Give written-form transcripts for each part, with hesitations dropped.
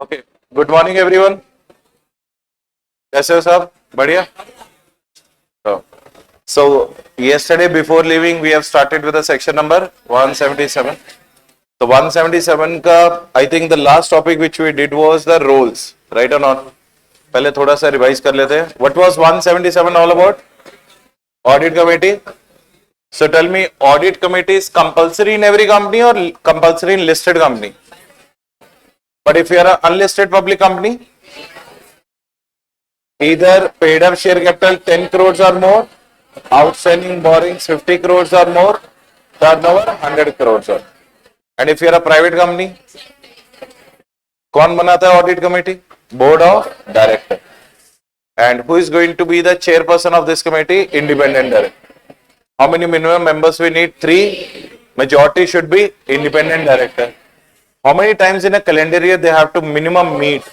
Okay, good morning everyone. कैसे हो सब? बढ़िया। So yesterday before leaving we have started with the section number 177. So 177 का I think the last topic which we did was the roles, right or not? पहले थोड़ा सा revise कर लेते हैं. What was 177 all about? Audit committee. So tell me, audit committee is compulsory in every company or compulsory in listed company? But if you are an unlisted public company, either paid up share capital 10 crores or more, outstanding borrowings 50 crores or more, turnover 100 crores or. And if you are a private company, कौन बनाता है audit committee? Board of director. And who is going to be the chairperson of this committee? Independent director. How many minimum members we need? 3. Majority should be independent director. How many times in a calendar year they have to minimum meet?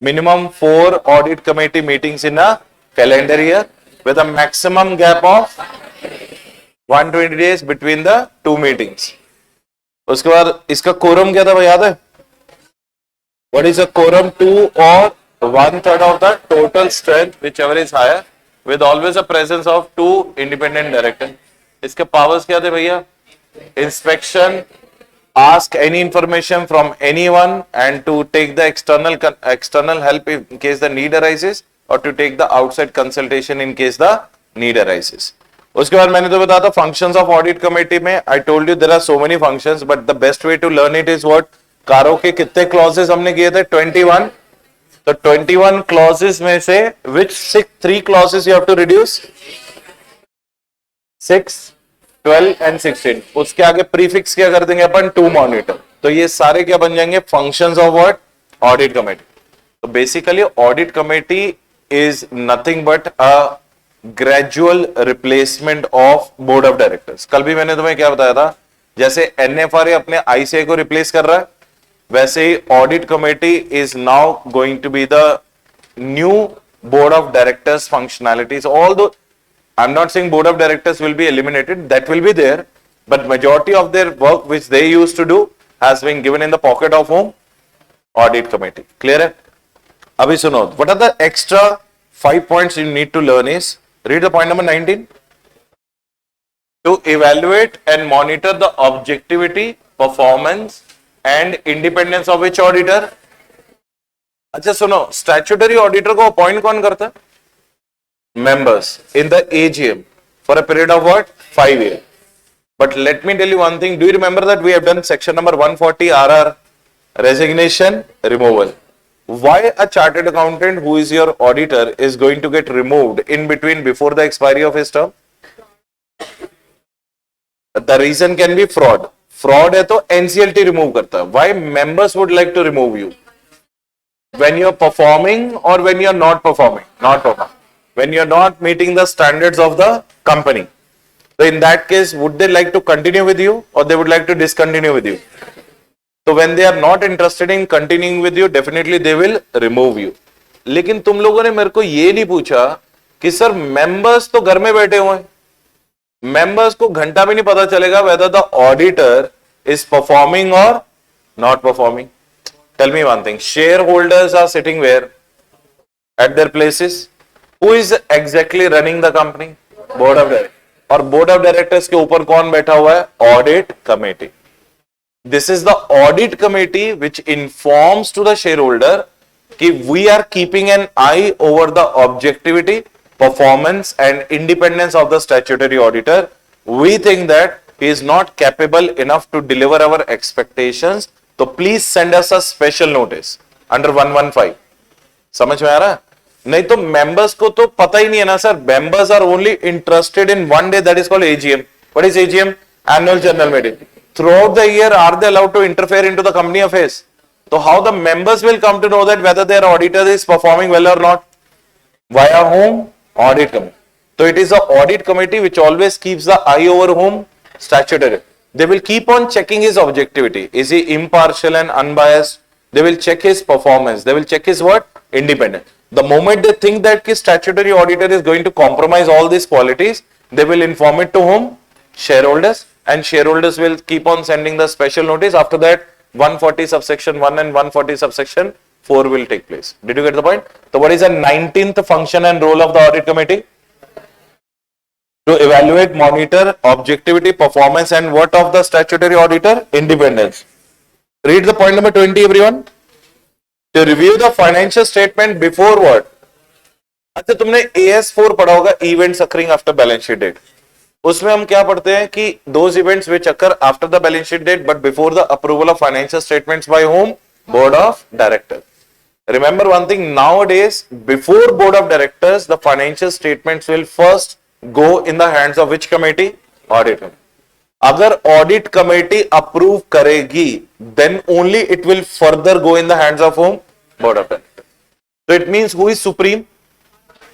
Minimum 4 audit committee meetings in a calendar year with a maximum gap of 120 days between the 2 meetings. उसके बाद इसका quorum क्या था भाई याद है? What is a quorum? 2 or 1/3 of the total strength, whichever is higher, with always a presence of 2 independent directors. इसके powers क्या थे भैया? Inspection, ask any information from anyone, and to take the external help in case the need arises, or to take the outside consultation in case the need arises. उसके बाद मैंने तो बताया था functions of audit committee में. I told you there are so many functions, but the best way to learn it is what? कारो के कितने clauses हमने किए थे? 21. तो 21 clauses में से which 3 clauses you have to reduce? 6, 12 and 16. उसके आगे prefix क्या कर देंगे अपन? To monitor. तो ये सारे क्या बन जाएंगे? Functions of what? Audit committee. तो basically audit committee is nothing but a gradual replacement of board of directors. कल भी मैंने तुम्हें क्या बताया था? जैसे NFRA अपने ICAI को replace कर रहा है, वैसे ही audit committee is now going to be the new board of directors functionalities. Although I am not saying board of directors will be eliminated, that will be there, but majority of their work which they used to do has been given in the pocket of whom? Audit committee. Clear है? अभी सुनो, what are the extra 5 points you need to learn is, read the point number 19. To evaluate and monitor the objectivity, performance and independence of which auditor? अच्छा सुनो, statutory auditor को appoint कौन करता है? Members in the AGM for a period of what? 5 years. But let me tell you one thing. Do you remember that we have done section number 140 RR, resignation, removal? Why a chartered accountant who is your auditor is going to get removed in between before the expiry of his term? The reason can be fraud. Fraud है तो NCLT remove करता है. Why members would like to remove you? When you are performing और when you are not performing? Not performing. When you are not meeting the standards of the company. So in that case, would they like to continue with you or they would like to discontinue with you? So when they are not interested in continuing with you, definitely they will remove you. लेकिन तुम लोगों ने मेरे को ये नहीं पूछा कि सर मेंबर्स तो घर में बैठे हुए हैं, मेंबर्स को घंटा भी नहीं पता चलेगा whether the auditor is performing or not performing. Tell me one thing. Shareholders are sitting where? At their places. Who is exactly running the company? Board of directors. और board of directors के ऊपर कौन बैठा हुआ है? Audit committee. This is the audit committee which informs to the shareholder कि we are keeping an eye over the objectivity, performance and independence of the statutory auditor. We think that he is not capable enough to deliver our expectations, so please send us a special notice under 115. समझ में आ रहा है? नहीं तो members को तो पता ही नहीं है ना sir. Members are only interested in one day, that is called AGM. What is AGM? Annual general meeting. Throughout the year, are they allowed to interfere into the company affairs? So how the members will come to know that whether their auditor is performing well or not? Via whom? Audit committee. So it is the audit committee which always keeps the eye over whom? Statutory. They will keep on checking his objectivity. Is he impartial and unbiased? They will check his performance. They will check his what? Independent. The moment they think that his statutory auditor is going to compromise all these qualities, they will inform it to whom? Shareholders. And shareholders will keep on sending the special notice. After that, 140 subsection 1 and 140 subsection 4 will take place. Did you get the point? So what is the 19th function and role of the audit committee? To evaluate, monitor, objectivity, performance, and what of the statutory auditor? Independence. Read the point number 20, everyone. To review the financial statement before what? अच्छा, तुमने AS4 पढ़ा होगा, events occurring after balance sheet date. उसमें हम क्या पढ़ते हैं कि those events which occur after the balance sheet date but before the approval of financial statements by whom? Board of Directors. Remember one thing, nowadays before Board of Directors the financial statements will first go in the hands of which committee? Audit committee. अगर audit committee approve करेगी then only it will further go in the hands of whom? Board of Directors. So it means who is supreme?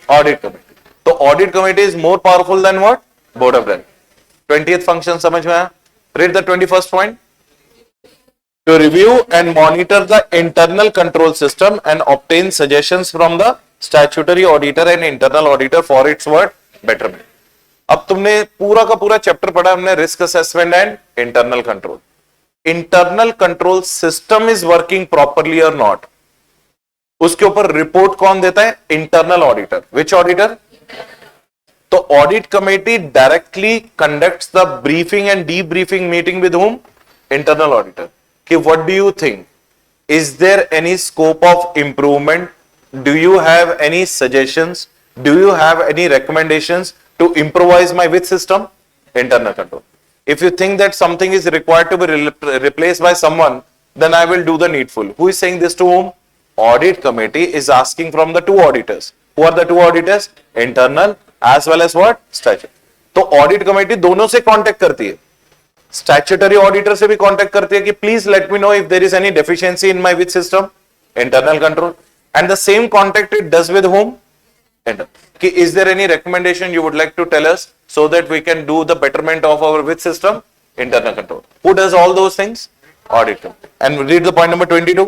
Audit committee. So audit committee is more powerful than what? Board of Directors. 20th function समझ में आया? Read the 21st point. To review and monitor the internal control system and obtain suggestions from the statutory auditor and internal auditor for its what? Betterment. अब तुमने पूरा का पूरा chapter पढ़ा हमने risk assessment and internal control. Internal control system is working properly और not, उसके ऊपर रिपोर्ट कौन देता है? Internal auditor. Which auditor? तो audit committee directly conducts the briefing and debriefing meeting with whom? Internal auditor. कि what do you think, is there any scope of improvement, do you have any suggestions, do you have any recommendations to improvise my with system? Internal control. If you think that something is required to be replaced by someone, then I will do the needful. Who is saying this to whom? Audit committee is asking from the two auditors. Who are the two auditors? Internal as well as what? Statutory. तो audit committee दोनों से contact करती है. Statutory auditor से भी contact करती है कि please let me know if there is any deficiency in my with system. Internal control. And the same contact it does with whom? कि is there any recommendation you would like to tell us so that we can do the betterment of our with system? Internal control. Who does all those things? Audit committee. And read the point number 22.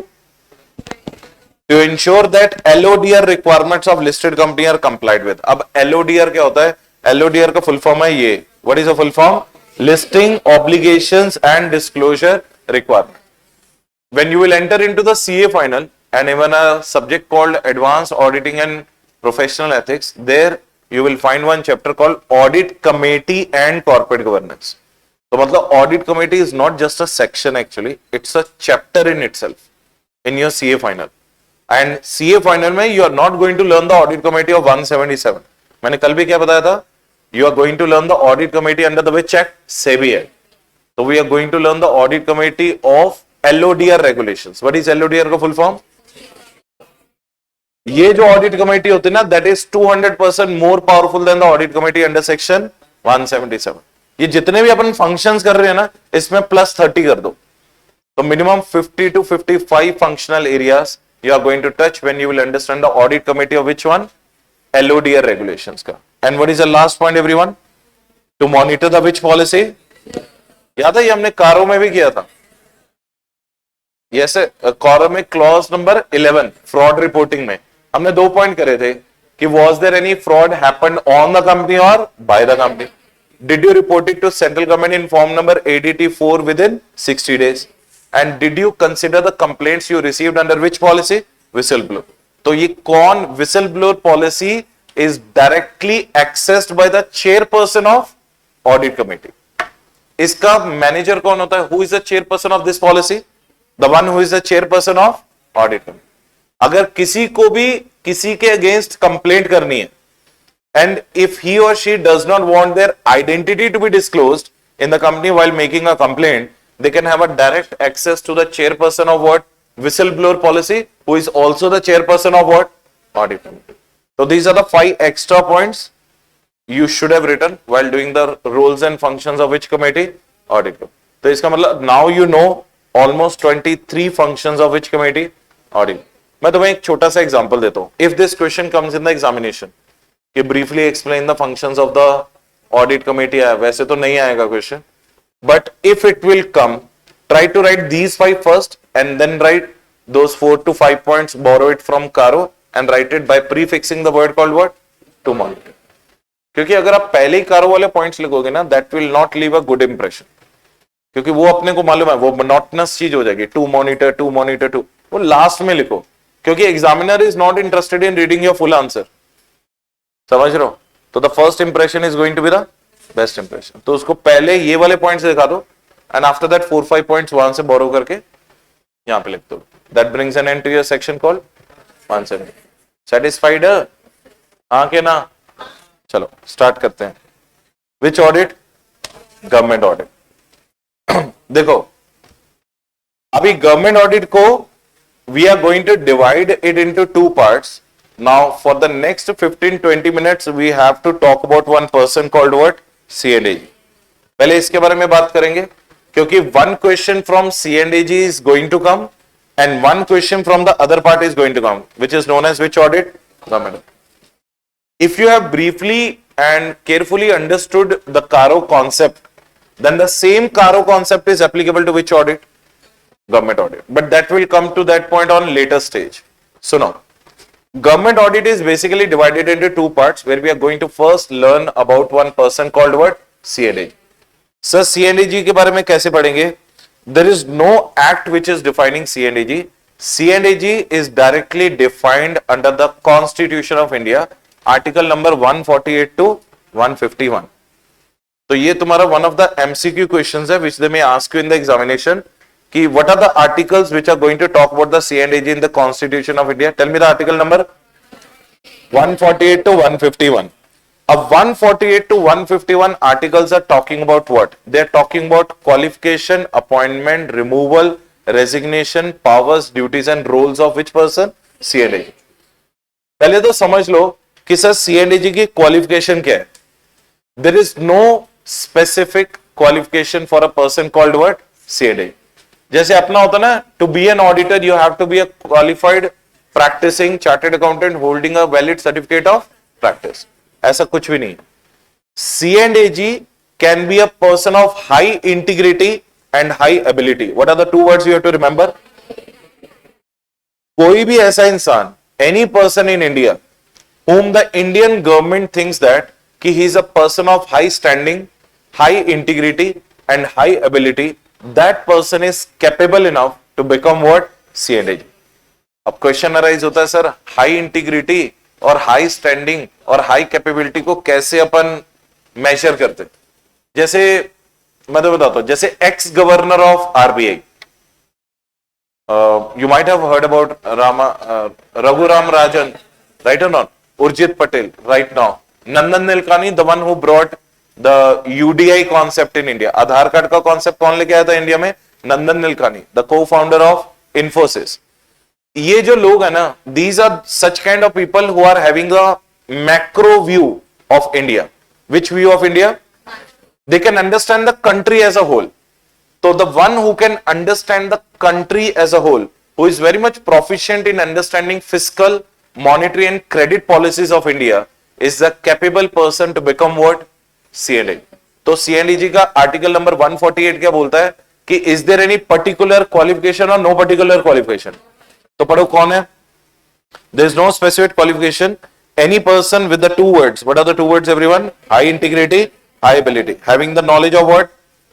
To ensure that LODR requirements of listed company are complied with. अब LODR क्या होता है? LODR का full form है ये. What is the full form? Listing Obligations and Disclosure Requirement. When you will enter into the CA final and even a subject called Advanced Auditing and Professional Ethics, there you will find one chapter called Audit Committee and Corporate Governance. तो मतलब Audit Committee is not just a section actually, it's a chapter in itself in your CA final. And CA final में you are not going to learn the Audit Committee of 177. मैंने कल भी क्या बताया था? You are going to learn the Audit Committee under the which act? SEBI Act. So we are going to learn the Audit Committee of LODR regulations. What is LODR का full form? ये जो audit committee होती है ना, that is 200% more powerful than the audit committee under section 177. ये जितने भी अपन functions कर रहे हैं ना, इसमें +30 कर दो, तो minimum 50 to 55 functional areas you are going to touch when you will understand the audit committee of which one? LODR regulations का. And what is the last point everyone? To monitor the which policy. याद है ये हमने कारो में भी किया था. यस, कारो में क्लॉज नंबर 11 फ्रॉड रिपोर्टिंग में हमने 2 पॉइंट करे थे कि was there any fraud happened on the company or by the company? Did you report it to central government in form number ADT4 within 60 days? And did you consider the complaints you received under which policy? Whistleblower. तो ये कौन? Whistleblower policy is directly accessed by the chairperson of audit committee. इसका manager कौन होता है? Who is the chairperson of this policy? The one who is the chairperson of audit committee. अगर किसी को भी किसी के अगेंस्ट कंप्लेंट करनी है एंड इफ ही और she does not want their identity to be disclosed in the company while making a complaint, they can have a direct access to the chairperson of what? Whistle blower policy, who is also the chairperson of what? Audit committee. So these are the 5 extra points you should have written while doing the roles and functions of which committee? Audit committee. तो इसका मतलब now you know almost 23 functions of which committee? Audit. मैं तुम्हें एक छोटा सा example देता हूं. If this question comes in the examination कि briefly explain the functions of the audit committee, आया वैसे तो नहीं आएगा question, but if it will come, try to write these 5 first and then write those 4 to 5 points, borrow it from Caro and write it by prefixing the word called what? To monitor. क्योंकि अगर आप पहले ही कारो वाले points लिखोगे ना, that will not leave a good impression. क्योंकि वो अपने को मालूम है वो मोनोटनस चीज हो जाएगी, टू मॉनिटर टू, वो लास्ट में लिखो, क्योंकि examiner is not interested in reading your full answer, समझ रहे हो? तो the first impression is going to be the best impression. तो उसको पहले ये वाले पॉइंट्स दिखा दो एंड आफ्टर दैट 4-5 पॉइंट्स वहां से बोरो करके यहां पे लिख दो। That brings an end to your section called answer. Satisfied? हाँ के ना? चलो स्टार्ट करते हैं। Which audit? Government audit. देखो अभी गवर्नमेंट ऑडिट को we are going to divide it into 2 parts. Now for the next 15-20 minutes we have to talk about one person called what? CNAG। पहले इसके बारे में बात करेंगे क्योंकि one question from CNAG is going to come and one question from the other part is going to come, which is known as which audit? Government. If you have briefly and carefully understood the Caro concept, then the same Caro concept is applicable to which audit? Government audit. But that will come to that point on later stage. So now, government audit is basically divided into 2 parts where we are going to first learn about one person called what? CNAG. Sir, CNAG के बारे में कैसे पढ़ेंगे? There is no act which is defining CNAG. CNAG is directly defined under the Constitution of India. Article number 148 to 151। तो ये तुम्हारा one of the MCQ questions है which they may ask you in the examination कि what are the articles which are going to talk about the CNAG in the constitution of India. Tell me the article number 148 to 151। अब 148 to 151 articles are talking about what? They are talking about qualification, appointment, removal, resignation, powers, duties and roles of which person? CNAG। पहले तो समझ लो कि sir CNAG की qualification क्या है? There is no specific qualification for a person called what? CNAG। जैसे अपना होता ना, to be an auditor you have to be a qualified practising chartered accountant holding a valid certificate of practice, ऐसा कुछ भी नहीं। CNAG can be a person of high integrity and high ability. What are the 2 words you have to remember? कोई भी ऐसा इंसान, any person in India whom the Indian government thinks that कि he is a person of high standing, high integrity and high ability, that person is capable enough to become what? CNAG। अब question arise होता है sir high integrity और high standing और high capability को कैसे अपन major करते? जैसे मैं तो बताता हूं, जैसे x governor of RBI, you might have heard about Raghuram Rajan, right or not? Urjit Patel right now, Nandan Nilekani, the one who brought the UDI concept in India। Aadhaar card का concept कौन लेके आया था India में? नंदन Nilekani, the co-founder of Infosys। ये जो लोग है ना, these are such kind of people who are having a macro view of India। Which view of India? They can understand the country as a whole। So the one who can understand the country as a whole, who is very much proficient in understanding fiscal, monetary and credit policies of India, is the capable person to become what? CNAG। तो CNAG का article number 148 क्या बोलता है कि is there any particular qualification or no particular qualification? तो पढ़ो कौन है? There is no specific qualification, any person with the 2 words। What are the 2 words everyone? High integrity, high ability, having the knowledge of what?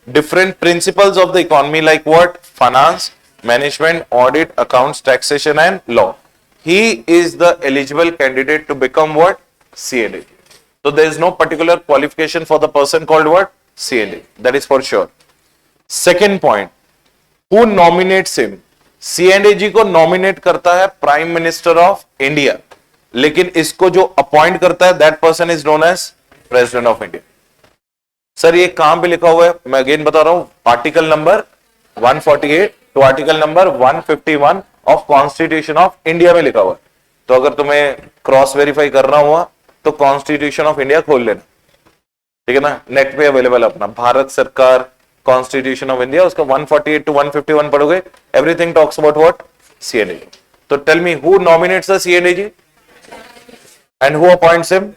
Different principles of the economy like what? Finance, management, audit, accounts, taxation and law. He is the eligible candidate to become what? CNAG। So there is no particular qualification for the person called what? CNAG। That is for sure। Second point, who nominates him? CNAG को nominate करता है Prime Minister of India, लेकिन इसको जो appoint करता है that person is known as President of India। Sir ये कहां पे लिखा हुआ है? मैं अगेन बता रहा हूं, आर्टिकल नंबर 148 तो article number 151 of constitution of India में लिखा हुआ है। तो अगर तुम्हें क्रॉस वेरीफाई करना हुआ तो कॉन्स्टिट्यूशन ऑफ इंडिया खोल लेना, ठीक है ना? नेट पे अवेलेबल अपना भारत सरकार कॉन्स्टिट्यूशन ऑफ इंडिया, उसका 148 टू 151 पढ़ोगे, everything talks about what? CNAG। तो tell me who nominates the CNAG and who appoints him?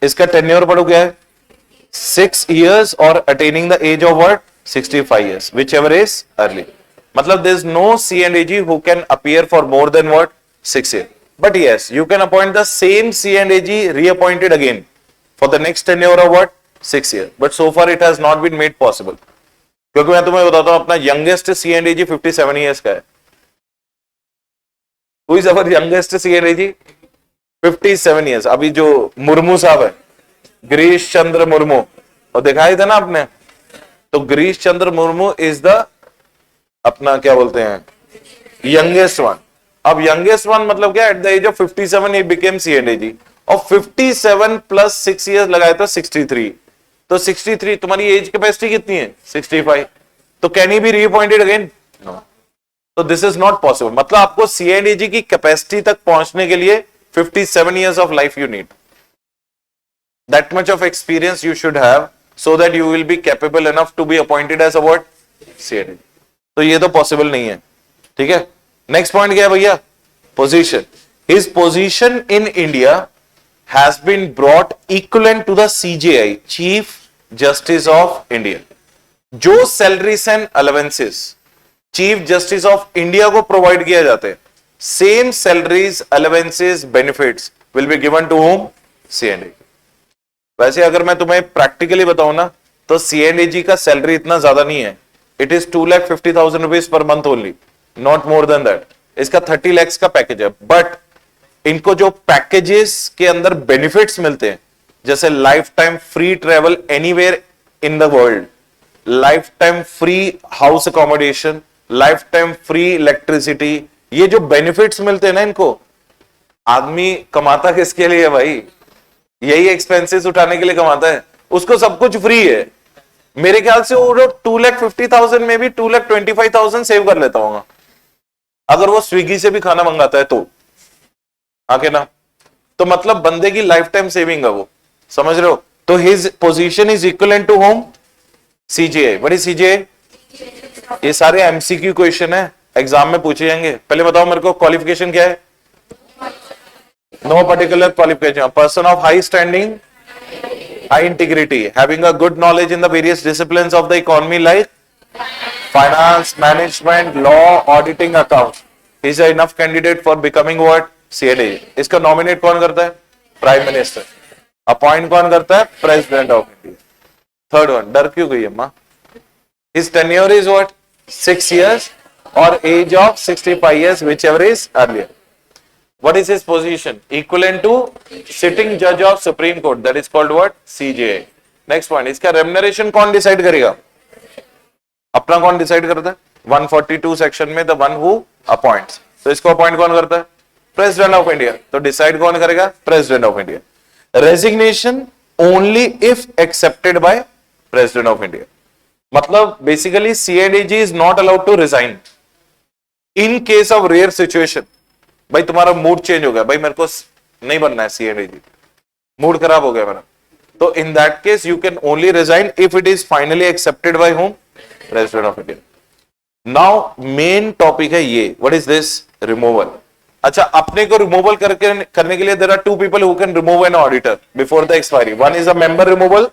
इसका टेन्योर पढ़ो क्या है? 6 years or attaining the age of what? 65 years, whichever is early। मतलब there is no CNAG who can appear for more than what? 6 years। But yes, you can appoint the same CNAG reappointed again for the next tenure of what? 6 years। But so far it has not been made possible। क्योंकि मैं तुम्हें बताता हूं अपना youngest CNAG 57 years का है। Who is our youngest CNAG? 57 years. अभी जो मुर्मू साहब है, गिरीश चंद्र मुर्मू, और दिखाई था ना आपने, तो गिरीश चंद्र मुर्मू इज द अपना क्या बोलते हैं यंगेस्ट वन। अब यंगेस्ट वन मतलब क्या, at the age of 57 he became CNAG, और 57 प्लस 6 ईयर्स लगाए तो 63। तो 63 तुम्हारी एज कैपेसिटी कितनी है? 65। तो can he be reappointed again? No. तो दिस इज नॉट पॉसिबल। मतलब आपको CNAG की कैपेसिटी तक पहुंचने के लिए 57 years of life you need, that much of experience you should have, so that you will be capable enough to be appointed as a what? CNAG। तो ये तो पॉसिबल नहीं है, ठीक है। नेक्स्ट पॉइंट क्या है भैया? Position. His position in India has been brought equivalent to the CJI, Chief Justice of India। जो salaries and allowances chief justice of India को प्रोवाइड किया जाते हैं, same salaries allowances benefits will be given to whom? CNAG। वैसे अगर मैं तुम्हें practically बताऊं ना, तो CNAG का सैलरी इतना ज्यादा नहीं है। It is 2,50,000 rupees per month only, not more than that. इसका 30 lakhs का पैकेज है। बट इनको जो पैकेजेस के अंदर बेनिफिट्स मिलते हैं, जैसे life time free travel anywhere in the world, life time free house accommodation, life time free electricity, ये जो बेनिफिट्स मिलते हैं ना इनको, आदमी कमाता किसके लिए है भाई? यही एक्सपेंसेस उठाने के लिए कमाता है। उसको सब कुछ फ्री है। मेरे ख्याल से वो 2,50,000 में भी 2,25,000 सेव कर लेता होगा अगर वो स्विगी से भी खाना मंगाता है तो, आके ना। तो मतलब बंदे की लाइफ टाइम सेविंग है वो, समझ रहे हो? तो his position is equivalent to whom? CJI। What is CJI? ये सारे MCQ क्वेश्चन है, एग्जाम में पूछे जाएंगे। पहले बताओ मेरे को, क्वालिफिकेशन क्या है? No particular qualification. A person of high standing, high integrity, having a good knowledge in the various disciplines of the economy like finance, management, law, auditing, accounts. He is enough candidate for becoming what? CNAG। इसका nominate कौन करता है? Prime minister. Appoint कौन करता है? President of India. Third one, डर क्यों गई अम्मा? His tenure is what? 6 years or age of 65 years, whichever is earlier। What is his position? Equivalent to sitting judge of Supreme Court. That is called what? CJI। Next point, इसका remuneration कौन decide करेगा? अपना कौन decide करता है? 142 section में the one who appoints। तो इसको अपॉइंट कौन करता है? President of India. तो डिसाइड कौन करेगा? President of India. Resignation only if accepted by president of India. मतलब basically CNAG is not allowed to resign in case of rare situation. भाई तुम्हारा मूड चेंज हो गया, भाई मेरे को नहीं बनना है CNAG, मूड खराब हो गया मेरा, तो in that case you can only resign if it is finally accepted by home? President of India. Now main topic है ये, व्हाट इज दिस? रिमूवल। अच्छा, अपने को रिमूवल करने के लिए there are two people who can remove an auditor before the expiry. One is a member removal,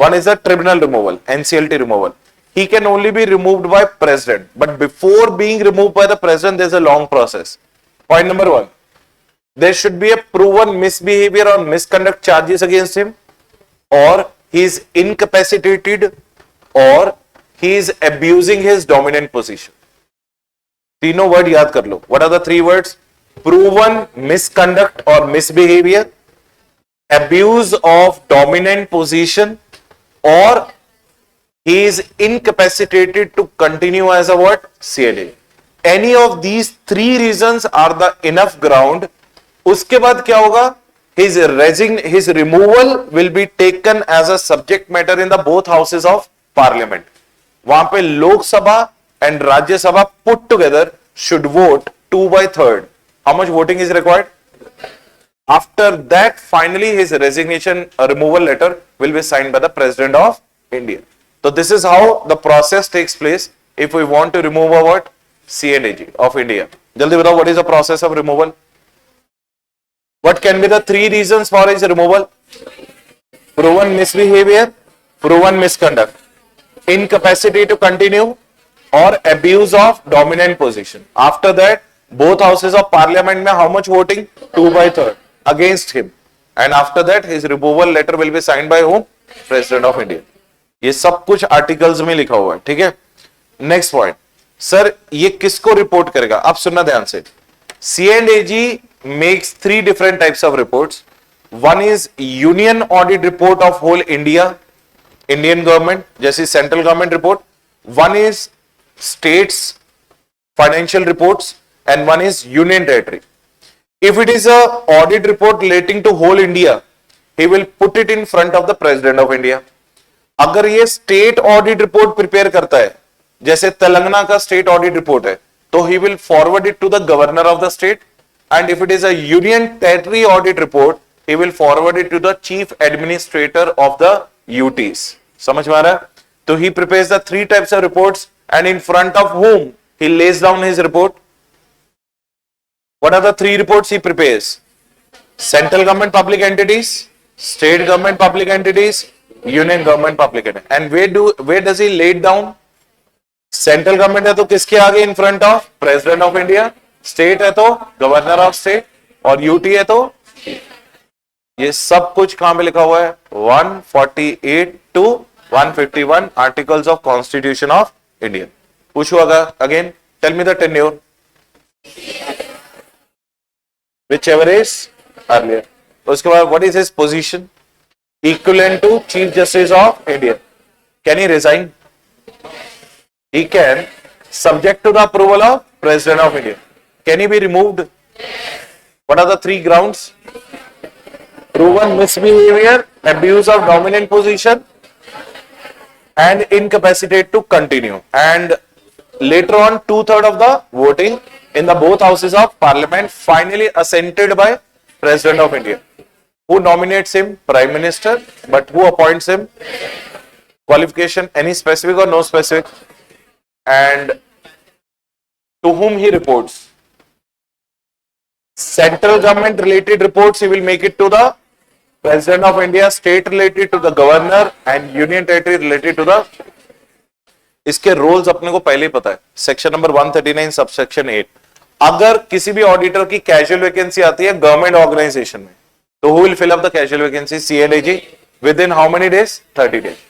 one is a tribunal removal, NCLT रिमूवल। He can only be removed by president, but before being removed by the president, there's a long process. Point number 1, there should be a proven misbehavior or misconduct charges against him, or he is incapacitated, or he is abusing his dominant position. तीनों word याद कर लो। What are the 3 words? Proven misconduct or misbehavior, abuse of dominant position, or he is incapacitated to continue as a what? CNAG। Any of these 3 reasons are the enough ground। उसके बाद क्या होगा? His removal will be taken as a subject matter in the both houses of parliament। वहां पे Lok Sabha and Rajya Sabha put together should vote 2/3। How much voting is required? After that, finally his resignation removal letter will be signed by the President of India। So this is how the process takes place if we want to remove a what? CNAG of India। जल्दी बताओ, what is the process of removal? What can be the 3 reasons for his removal? Proven misbehavior, proven misconduct, incapacity to continue, or abuse of dominant position। After that, both houses of parliament में how much voting? 2/3 against him, and after that his removal letter will be signed by whom? President of India। ये सब कुछ articles में लिखा हुआ है, ठीक है। नेक्स्ट पॉइंट, सर ये किसको रिपोर्ट करेगा, आप सुनना ध्यान से। CNAG makes 3 different types of reports. One is union audit report of whole India, Indian government, जैसे central government report. One is states financial reports and one is union territory. If it is a audit report relating to whole India, he will put it in front of the President of India. अगर ये state audit report prepare करता है, जैसे तेलंगाना का state audit report है, तो he will forward it to the governor of the state. And if it is a union territory audit report, he will forward it to the chief administrator of the UTs. समझ में आ रहा है? तो he prepares the 3 types of reports and in front of whom he lays down his report. What are the 3 reports he prepares? Central government public entities, state government public entities, union government public entities. And where does he lay it down? Central government है तो किसके आगे, in front of President of India. State है तो Governor of State, और UT है तो, ये सब कुछ कहां पे लिखा हुआ है? 148 to 151 Articles of Constitution of India. पूछो again, tell me the tenure. Whichever is earlier. उसके बाद what is his position? Equivalent to Chief Justice of India. Can he resign? He can, subject to the approval of President of India. Can he be removed? What are the 3 grounds? Proven misbehavior, abuse of dominant position, and incapacitated to continue. And later on, 2/3 of the voting in the both houses of Parliament finally assented by President of India. Who nominates him? Prime Minister. But who appoints him? Qualification, any specific or no specific? And to whom he reports? Central government related reports he will make it to the President of India, state related to the governor, and union territory related to the. इसके roles अपने को पहले ही पता है, section number 139 subsection 8. अगर किसी भी auditor की कैजुअल वैकेंसी आती है गवर्नमेंट ऑर्गेनाइजेशन में, तो who will fill up the casual vacancy? CNAG. Within how many days? 30 days.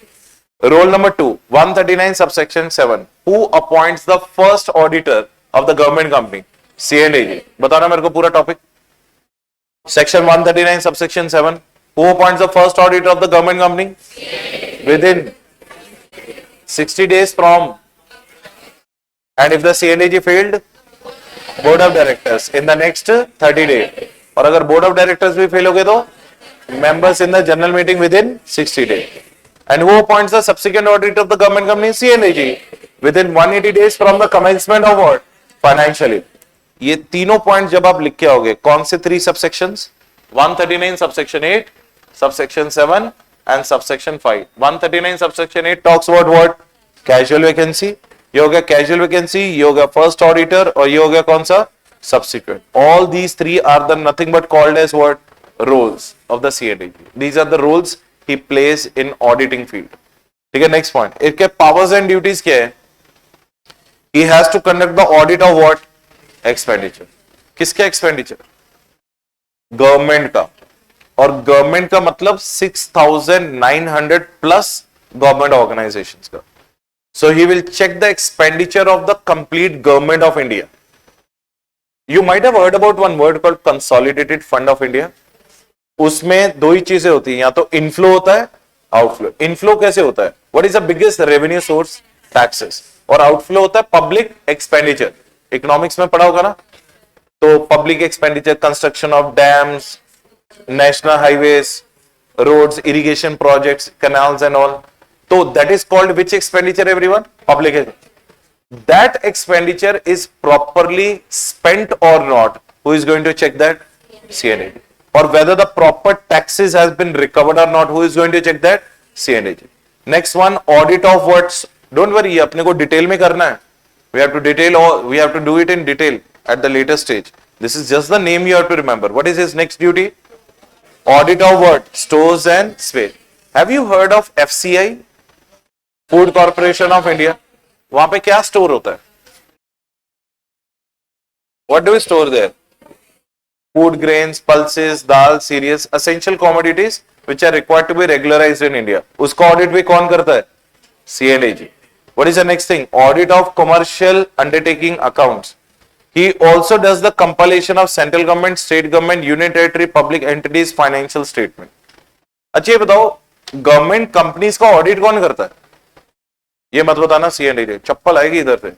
Role number 2, 139 subsection 7. Who appoints the first auditor of the government company? CNAG. बताना मेरे को पूरा topic. Section 139 subsection 7. Who appoints the first auditor of the government company? Within 60 days from. And if the CNAG failed, board of directors in the next 30 days. और अगर board of directors भी fail हो गए तो members in the general meeting within 60 days. And who appoints the subsequent auditor of the government company? CNAG. Within 180 days from the commencement of what? Financial year. ये तीनों point जब आप लिख के आओगे, कौन से 3 subsections? 139 subsection 8, subsection 7 and subsection 5. 139 subsection 8 talks about what? Casual vacancy. ये हो गया कैजुअल वैकेंसी, ये हो गया फर्स्ट ऑडिटर, और ये हो गया कौन सा? Subsequent. All these 3 are the nothing but called as what? Roles of the CNAG. These are the roles he plays in auditing field. ठीक है, next point. इसके powers and duties क्या है? He has to conduct the audit of what? Expenditure. किसके expenditure? Government का. और government का मतलब 6,900 plus government organizations का. So he will check the expenditure of the complete government of India. You might have heard about one word called Consolidated Fund of India. उसमें 2 ही चीजें होती हैं, या तो इनफ्लो होता है, आउटफ्लो. इनफ्लो कैसे होता है? What is the biggest revenue source? Taxes. और आउटफ्लो होता है पब्लिक एक्सपेंडिचर. इकोनॉमिक्स में पढ़ा होगा ना, तो public expenditure, construction of dams, national highways, roads, irrigation projects, canals and all. तो that is called which expenditure everyone? Public. That expenditure is properly spent or not. Who is going to check that? CNAG. Or whether the proper taxes has been recovered or not. Who is going to check that? CNAG. Next one, audit of what? Don't worry, अपने को detail में करना है. We have to detail, or we have to do it in detail at the later stage. This is just the name you have to remember. What is his next duty? Audit of what? Stores and space. Have you heard of FCI? Food Corporation of India. वहां पे क्या store होता है? What do we store there? Food grains, pulses, dal, cereals, essential commodities which are required to be regularized in India. उसका audit भी कौन करता है? C&AG. What is the next thing? Audit of commercial undertaking accounts. He also does the compilation of central government, state government, union territory, public entities financial statement. अच्छा ये बताओ government companies का audit कौन करता है? ये मत बताना C&AG, चप्पल आएगी इधर से.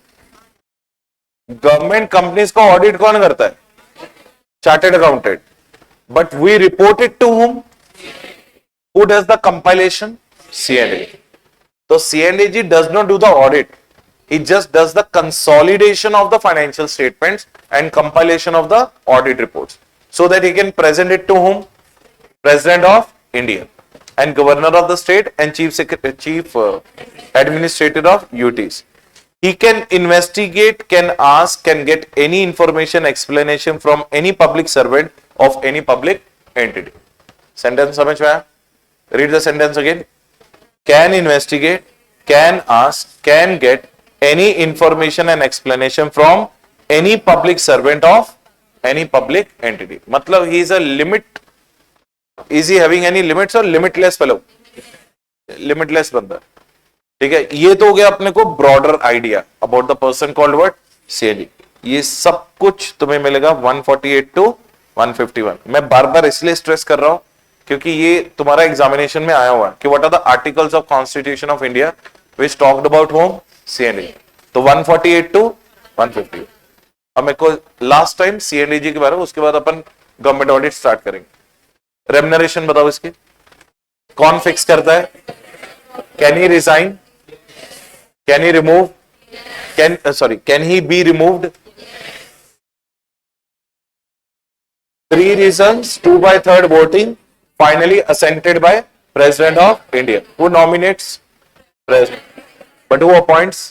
गवर्नमेंट कंपनीज का ऑडिट कौन करता है? Chartered accountant. But we report it to whom? Who does the compilation? C&AG. So C&AG does not do the audit. He just does the consolidation of the financial statements and compilation of the audit reports so that he can present it to whom? President of India and Governor of the state and Chief Administrator of UTs. He can investigate, can ask, can get any information, explanation from any public servant of any public entity. Sentence समझ में आया? Read the sentence again. Can investigate, can ask, can get any information and explanation from any public servant of any public entity. मतलब he is a limit. Is he having any limits or limitless fellow? Limitless बंदा. ठीक है, ये तो हो गया अपने को broader idea about the person called what? C&AG. ये सब कुछ तुम्हें मिलेगा 148 to 151. मैं बार बार इसलिए स्ट्रेस कर रहा हूं क्योंकि ये तुम्हारा एग्जामिनेशन में आया हुआ है कि what are the articles of constitution of India which talked about whom? C&AG. तो 148 to 150. अब मेरे को लास्ट टाइम C&AG के बारे में, उसके बाद अपन गवर्नमेंट ऑडिट स्टार्ट करेंगे. रेम्युनरेशन बताओ इसकी. कौन फिक्स करता है? Can he resign? Can he remove? Can he be removed? 3 reasons, 2/3 voting, finally assented by President of India. Who nominates? President. But who appoints?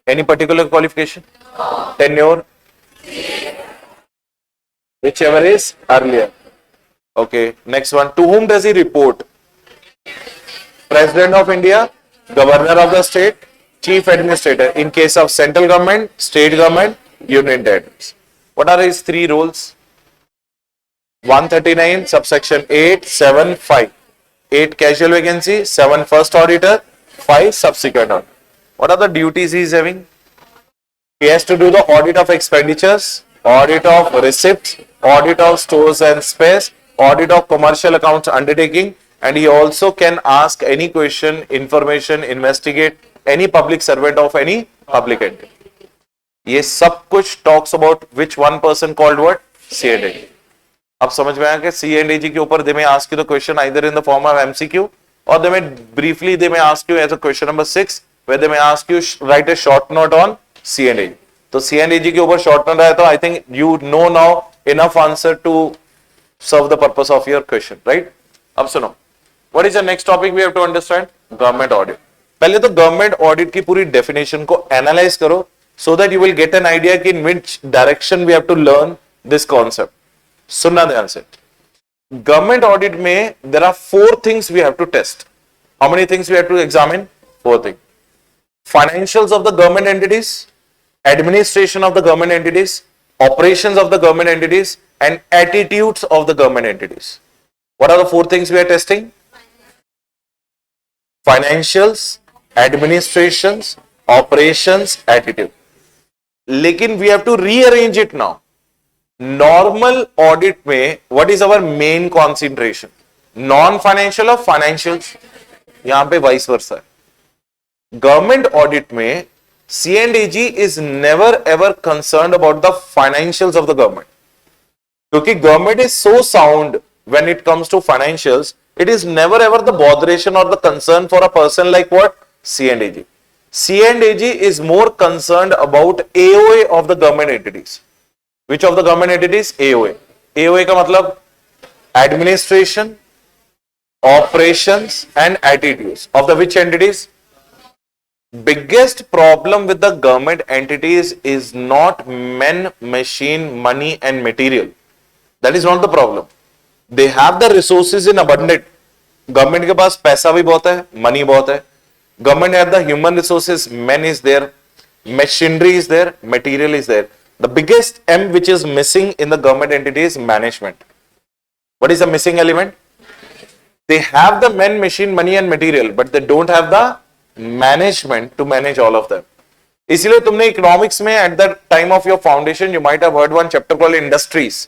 Any particular qualification? Tenure? Whichever is earlier. Okay, next one. To whom does he report? President of India, Governor of the state, Chief Administrator in case of central government, state government, union territories. What are his 3 roles? 139 subsection 8, 7, 5. 8 casual vacancy, 7 first auditor, 5 subsequent auditor. What are the duties he is having? He has to do the audit of expenditures, audit of receipts, audit of stores and spares, audit of commercial accounts undertaking, and he also can ask any question, information, investigate any public servant of any public entity. ये सब कुछ talks about which one person called what? C&AG. अब समझ में आया कि C&AG के ऊपर they may ask you the question either in the form of MCQ or they may briefly they may ask you as a question number 6 where they may ask you write a short note on C&AG. तो C&AG के ऊपर short note आया तो I think you know now enough answer to serve the purpose of your question, right? अब सुनो, what is the next topic we have to understand? Government audit. पहले तो government audit की पूरी definition को analyze करो so that you will get an idea कि in which direction we have to learn this concept. सुनना ध्यान से. Government audit में there are 4 things we have to test. How many things we have to examine? 4 things. Financials of the government entities, administration of the government entities, operations of the government entities, and attitudes of the government entities. What are the 4 things we are testing? Financials, administrations, operations, attitude. लेकिन we have to rearrange it now. Normal audit में what is our main concentration? Non financial और financial. यहां पे vice versa है. Government audit में C&AG is never ever concerned about the financials of the government, क्योंकि government is so sound when it comes to financials. It is never ever the botheration और the concern for a person like what? C&AG. C&AG is more concerned about AOA of the government entities. Which of the government entities? AOA. AOA का मतलब administration, operations and attitudes of the which entities? Biggest problem with the government entities is not men, machine, money and material. That is not the problem. They have the resources in abundant. Government के पास पैसा भी बहुत है, money बहुत है. Government have the human resources, men is there, machinery is there, material is there. The biggest M which is missing in the government entity is management. What is the missing element? They have the men, machine, money and material, but they don't have the management to manage all of them. इसलिए तुमने economics में at the time of your foundation you might have heard one chapter called industries.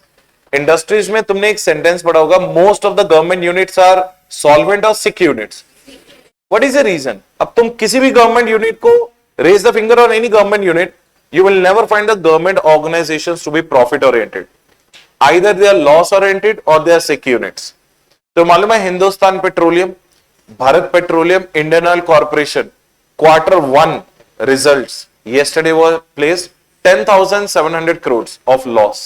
Industries में तुमने एक sentence पढ़ा होगा, most of the government units are solvent और sick units. What is the reason? अब तुम किसी भी गवर्नमेंट यूनिट को, raise the finger on any government unit, you will never find the government organizations to be profit oriented. Either they are loss oriented or they are sick units. तो मालूम है Hindustan petroleum, Bharat petroleum, Indian Oil corporation, Q1 results yesterday were placed 10,700 crores of loss.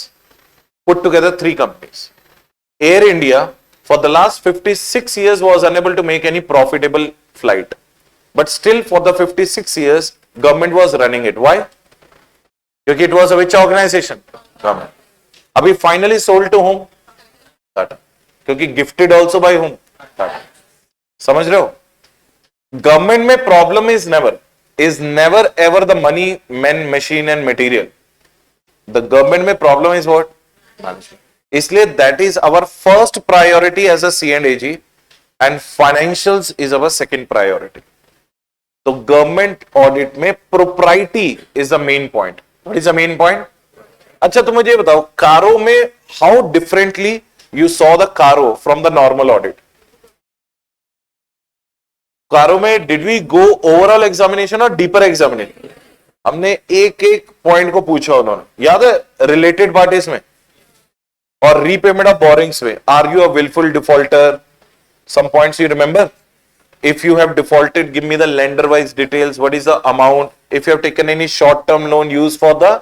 Put together three companies. Air India for the last 56 years was unable to make any profitable flight. But still for the 56 years government was running it. Why? क्योंकि it was a which organisation? Government. अभी finally sold to whom, Tata. क्योंकि gifted also by whom, Tata. समझ रहे हो? Government में problem is never ever the money, man, machine and material. The government में problem is what? Management. इसलिए that is our first priority as a C&AG and financials is our second priority. तो government audit में propriety is the main point. What is the main point? अच्छा, तो मुझे बताओ, CARO में how differently you saw the CARO from the normal audit? CARO में did we go overall examination or deeper examination? हमने एक एक पॉइंट को पूछा उन्होंने, याद है? रिलेटेड पार्टीज में और रीपेमेंट ऑफ बोरिंग्स में, are you a wilful defaulter? Some points you remember? If you have defaulted, give me the lender wise details. What is the amount? If you have taken any short term loan used for the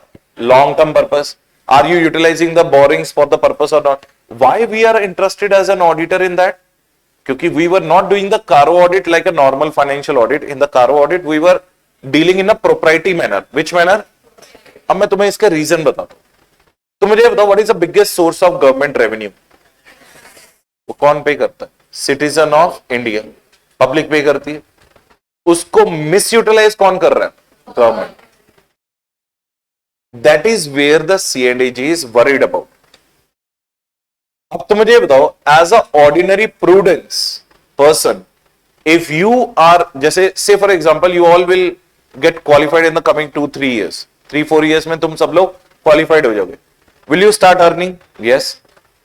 long term purpose, are you utilizing the borrowings for the purpose or not? Why we are interested as an auditor in that? Because we were not doing the Caro audit like a normal financial audit. In the Caro audit, we were dealing in a proprietary manner. Which manner? अब मैं तुम्हें इसका reason बताता हूं। तो मुझे बताओ, what is the biggest source of government revenue? वो कौन पे करता है? Citizen of India. पब्लिक पे करती है। उसको मिस यूटिलाइज कौन कर रहा है? Government. That is where the C&AG is worried about. अब तो मुझे बताओ, as a ordinary prudence person, if you are, जैसे से for example you all will get qualified in the coming 2-3 years, 3-4 years में तुम सब लोग क्वालिफाइड हो जाओगे। Will you start earning? Yes.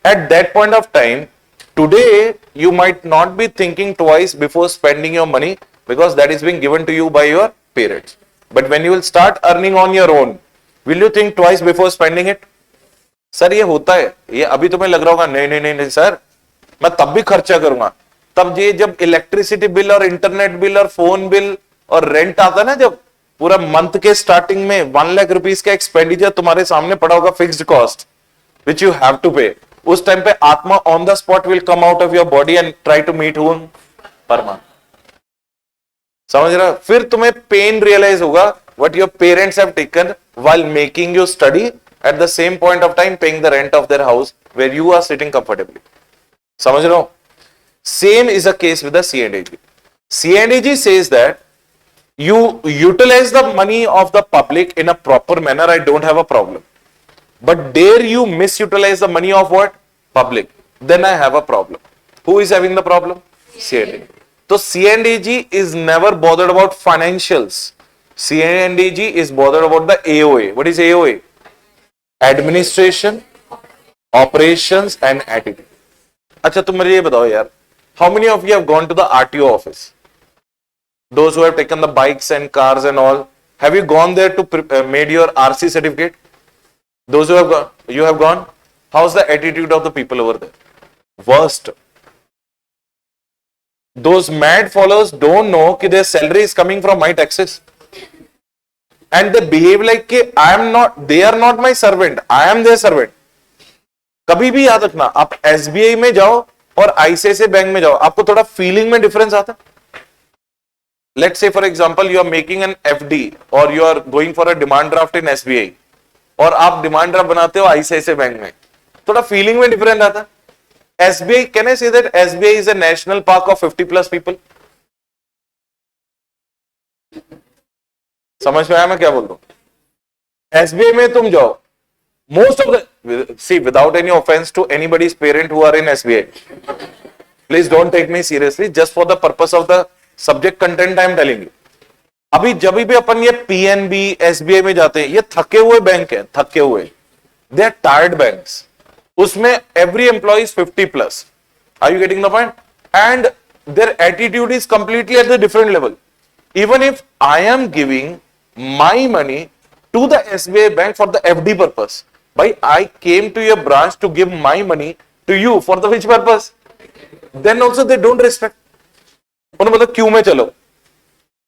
Eight that point of time, today you might not be thinking twice before spending your money because that is being given to you by your parents. But when you will start earning on your own, will you think twice before spending it? Sir ये होता है, ये अभी तुम्हें लग रहा होगा नहीं नहीं नहीं नहीं सर, मैं तब भी खर्चा करूंगा। तब ये जब इलेक्ट्रिसिटी बिल और इंटरनेट बिल और फोन बिल और रेंट आता है ना, जब पूरा मंथ के स्टार्टिंग में 1 लाख रुपीस का एक्सपेंडिचर तुम्हारे सामने पड़ा होगा, fixed cost which you have to pay, उस टाइम पे आत्मा on the spot will come out of your body and try to meet whom? परमात्मा। समझ रहा? फिर तुम्हें पेन रियलाइज होगा what your parents have taken while making you study at the same point of time paying the rent of their house where you are sitting comfortably. समझ रहे हो? Same is a case with the C&AG. C&AG says that you utilize the money of the public in a proper manner, I don't have a problem. But dare you misutilize the money of what? Public. Then I have a problem. Who is having the problem? C&AG. So C&AG is never bothered about financials. C&AG is bothered about the AOA. What is AOA? Administration, operations and attitude. अच्छा, तुम मुझे ये बताओ यार, how many of you have gone to the RTO office? Those who have taken the bikes and cars and all, have you gone there to made your RC certificate? Those who have gone, you have gone. How's the attitude of the people over there? Worst. Those mad followers don't know that their salary is coming from my taxes, and they behave like I am not. They are not my servant. I am their servant. कभी भी याद रखना, आप SBI में जाओ और ICICI bank में जाओ, आपको थोड़ा फीलिंग में डिफरेंस आता है। Let's say for example you are making an FD or you are going for a demand draft in SBI और आप डिमांड ड्राफ्ट बनाते हो ICICI बैंक में, थोड़ा फीलिंग में डिफरेंस आता है। SBI, can I say that SBI is a national park of 50+ people? समझ में आया मैं क्या बोल रहा हूं? SBI में तुम जाओ, most of the, see, without any offense to anybody's parent who are in SBI, please don't take me seriously, just for the purpose of the subject content I am telling you. अभी जब भी अपन ये PNB SBI में जाते हैं, ये थके हुए बैंक है, थके हुए, दे आर टायर्ड बैंक्स। उसमें every employee is 50 plus. Are you getting the point? And their attitude is completely at the different level. Even if I am giving my money to the SBI bank for the FD purpose, भाई I came to your branch to give my money to you for the which purpose, then also they don't respect. उन्होंने मतलब क्यों में चलो,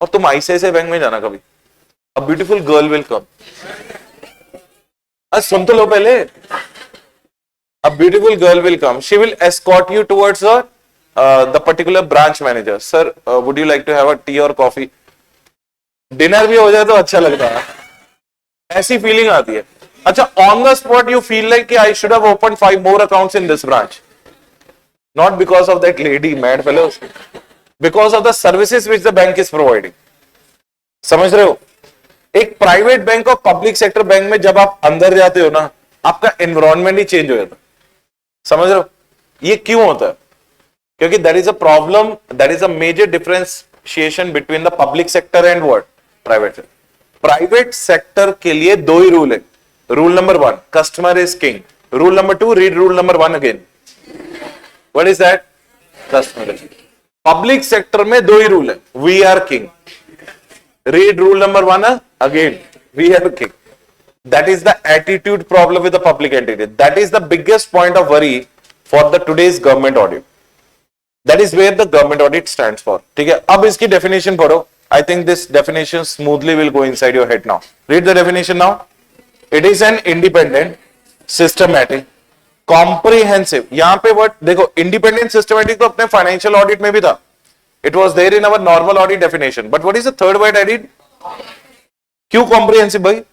और तुम ICICI bank में जाना कभी, a beautiful girl will come. सुन तो लो पहले, a beautiful girl will come, she will escort you towards the particular branch manager. Sir would you like to have a tea और कॉफी? डिनर भी हो जाए तो अच्छा लगता है, ऐसी फीलिंग आती है। अच्छा, on the spot you feel like I should have open 5 more accounts in this branch, not because of that lady, mad fellows, because of the services which the bank is providing. समझ रहे हो? एक private bank और public sector bank में जब आप अंदर जाते हो ना, आपका एनवायरनमेंट ही चेंज हो जाता है। समझ रहे हो? ये क्यों होता है? क्योंकि that is a problem, that is a major differentiation between the public sector and what, private sector. Private sector के लिए दो ही रूल है। Rule number 1, customer is king. Rule number 2, read rule number 1 again. What is that? Customer is king. Public sector में दो ही rule है, we are king. Read rule number 1 again, we are king. That is the attitude problem with the public entity. That is the biggest point of worry for the today's government audit. That is where the government audit stands for. ठीक है, अब इसकी definition पढ़ो। I think this definition smoothly will go inside your head now. Read the definition now. It is an independent, systematic, comprehensive. यहां पे word देखो, independent, systematic तो अपने financial audit में भी था. It was there in our normal audit definition. But what is the third word added? क्यों comprehensive भाई?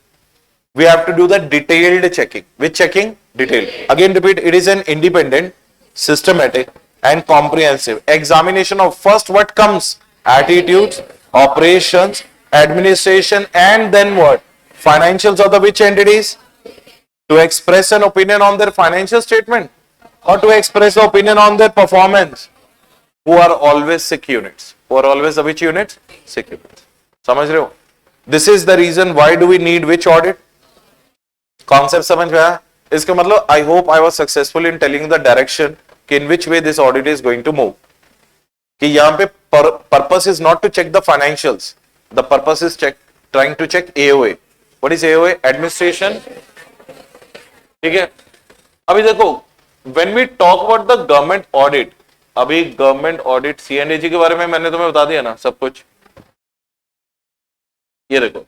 We have to do the detailed checking. Which checking? Detailed. Again repeat, it is an independent, systematic and comprehensive examination of first what comes, attitudes, operations, administration and then what? Financials of the which entities? To express an opinion on their financial statement or to express an opinion on their performance. Who are always sick units. Who are always the which units? Sick units. समझ रहे हो? This is the reason why do we need which audit? Concept समझ में आया? इसका मतलब I hope I was successful in telling the direction कि in which way this audit is going to move. कि यहां पे purpose is not to check the financials, the purpose is trying to check AOA. What is AOA? Administration. ठीक है, अभी देखो when we talk about the government audit, अभी government audit सीएनडीजी के बारे में मैंने तुम्हें बता दिया ना सब कुछ। ये देखो,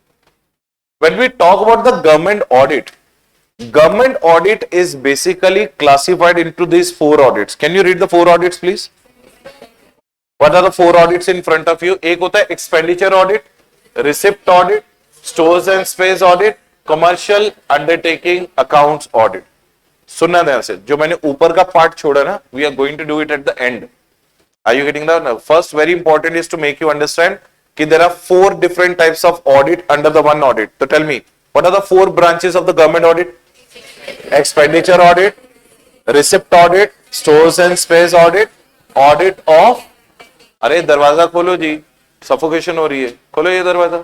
when we talk about the government audit is basically classified into these 4 audits. Can you read the 4 audits please? What are the 4 audits in front of you? एक होता है expenditure audit, receipt audit, stores and space audit, commercial undertaking accounts audit. सुनना ध्यान से, जो मैंने ऊपर का पार्ट छोड़ा ना, we are going to do it at the end. Are you getting that? First, very important is to make you understand कि there are 4 different types of audit under the one audit. So tell me, what are the 4 branches of the government audit? Expenditure audit, receipt audit, stores and space audit, audit of, अरे दरवाजा खोलो जी, suffocation हो रही है, खोलो ये दरवाजा।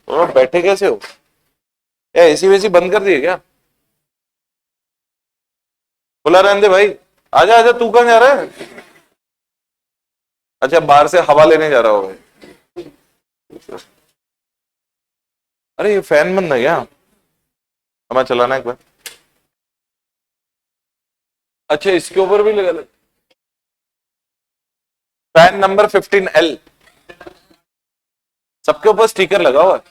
तो बैठे कैसे हो? एसी वेसी बंद कर दिए क्या? खुला रहने दे भाई, आजा आजा, तू कहां जा रहा है? अच्छा, बाहर से हवा लेने जा रहा होगा। अरे ये फैन बंद है क्या? हमें चलाना एक बार। अच्छा, इसके ऊपर भी लगा। फैन नंबर 15L, सबके ऊपर स्टिकर लगा हुआ है।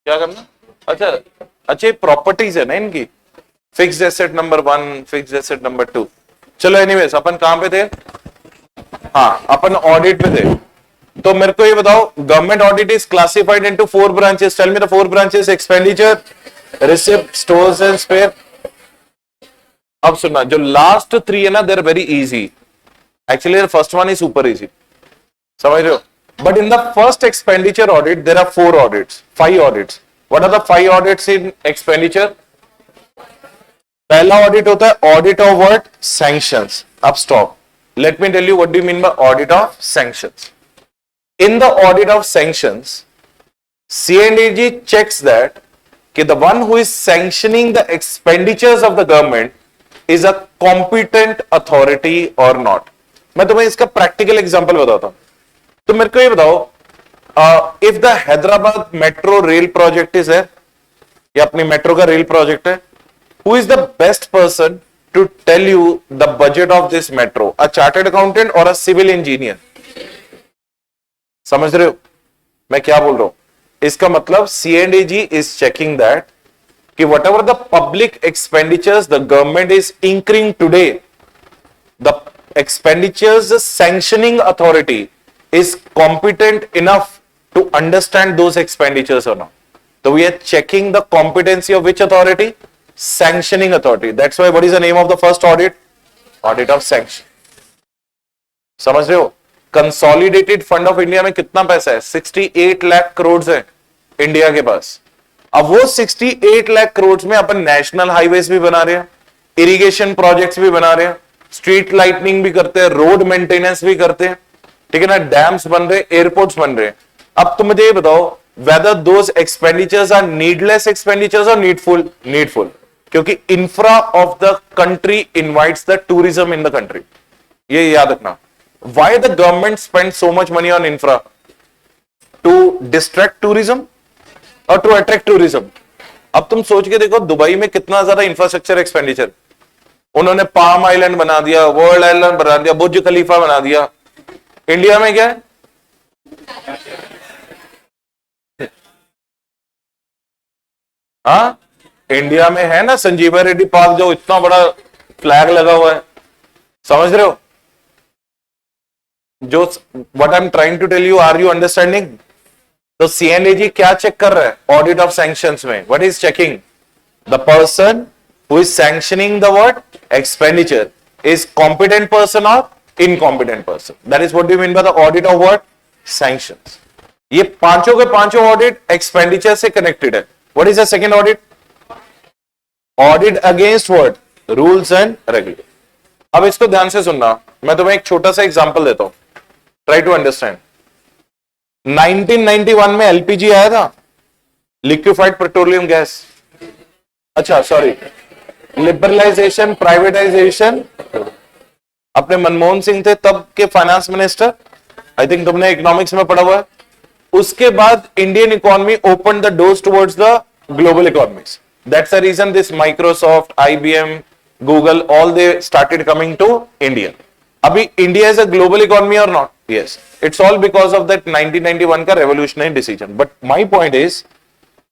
क्या करना? अच्छा अच्छा, प्रॉपर्टीज है ना इनकी, fixed asset number 1, fixed asset number 2। चलो एनीवेज, अपन कहां पे थे? हाँ, अपन ऑडिट पे थे। तो मेरे को ये बताओ, government audit is classified into 4 branches. Tell me the 4 branches. Expenditure, receipt, stores and spare. अब सुनना, जो लास्ट 3 है ना, they are very easy. Actually first one is super easy, समझ रहे हो? But in the first expenditure audit there are 4 audits, 5 audits. What are the 5 audits in expenditure? पहला audit होता है ऑडिट ऑफ व्हाट? सैंक्शंस। अब stop, Let me tell you what do you mean by audit of sanctions. In the audit of sanctions, C&AG checks that the one who is sanctioning the expenditures of the government is a competent authority or not. मैं तुम्हें इसका practical example बताता हूं. तो मेरे को ये बताओ, if the Hyderabad metro rail project is है, या अपनी मेट्रो का रेल प्रोजेक्ट है, who is the best person to tell you the budget of this metro? A chartered accountant or a civil engineer? समझ रहे हो मैं क्या बोल रहा हूं? इसका मतलब C&AG is checking that कि whatever the public expenditures the government is incurring today, the expenditures sanctioning authority is competent enough to understand those expenditures or not. So we are checking the competency of which authority? Sanctioning authority. That's why what is the name of the first audit? Audit of sanction. समझ रहे हो? Consolidated fund of India में कितना पैसा है? 68 लाख करोड़ है India के पास. अब वो 68 लाख करोड़ में अपन नेशनल हाईवेज भी बना रहे हैं, इरिगेशन प्रोजेक्ट्स भी बना रहे हैं, स्ट्रीट लाइटनिंग भी करते हैं, रोड मेंटेनेंस भी करते हैं, ठीक है ना, डैम्स बन रहे, एयरपोर्ट्स बन रहे. अब तुम मुझे ये बताओ, whether those expenditures are needless expenditures or needful. क्योंकि infra of the country invites the tourism in the country. ये याद रखना. Why the government spend so much money on infra? To distract tourism or to attract tourism. अब तुम सोच के देखो, Dubai में कितना ज्यादा इंफ्रास्ट्रक्चर एक्सपेंडिचर. उन्होंने पाम आइलैंड बना दिया, वर्ल्ड आइलैंड बना दिया, बुर्ज खलीफा बना दिया. इंडिया में क्या है? हाँ, इंडिया में है ना संजीवा रेड्डी पार्क, जो इतना बड़ा फ्लैग लगा हुआ है. समझ रहे हो जो what I am trying to tell you? Are you understanding? तो C&AG क्या चेक कर रहा है ऑडिट ऑफ सैंक्शंस में? What is checking? The person who is sanctioning the what expenditure is competent person और incompetent person. That is what do you mean by the audit of what? Sanctions. ये पांचों के पांचों audit expenditure से connected है. What is the second audit? Audit against what? Rules and regulation. अब इसको ध्यान से सुनना, मैं तुम्हें एक छोटा सा एग्जांपल देता हूं. Try to understand. 1991 में एलपीजी आया था, लिक्विफाइड पेट्रोलियम गैस. अच्छा सॉरी, लिबरलाइजेशन, प्राइवेटाइजेशन. अपने मनमोहन सिंह थे तब के फाइनेंस मिनिस्टर. आई थिंक तुमने इकोनॉमिक्स में पढ़ा हुआ है. उसके बाद Indian economy open the doors towards the global economies. That's the reason this Microsoft, IBM, Google, all they started coming to India. Abhi India is a global economy or not? Yes. It's all because of that 1991 का revolutionary decision. But my point is,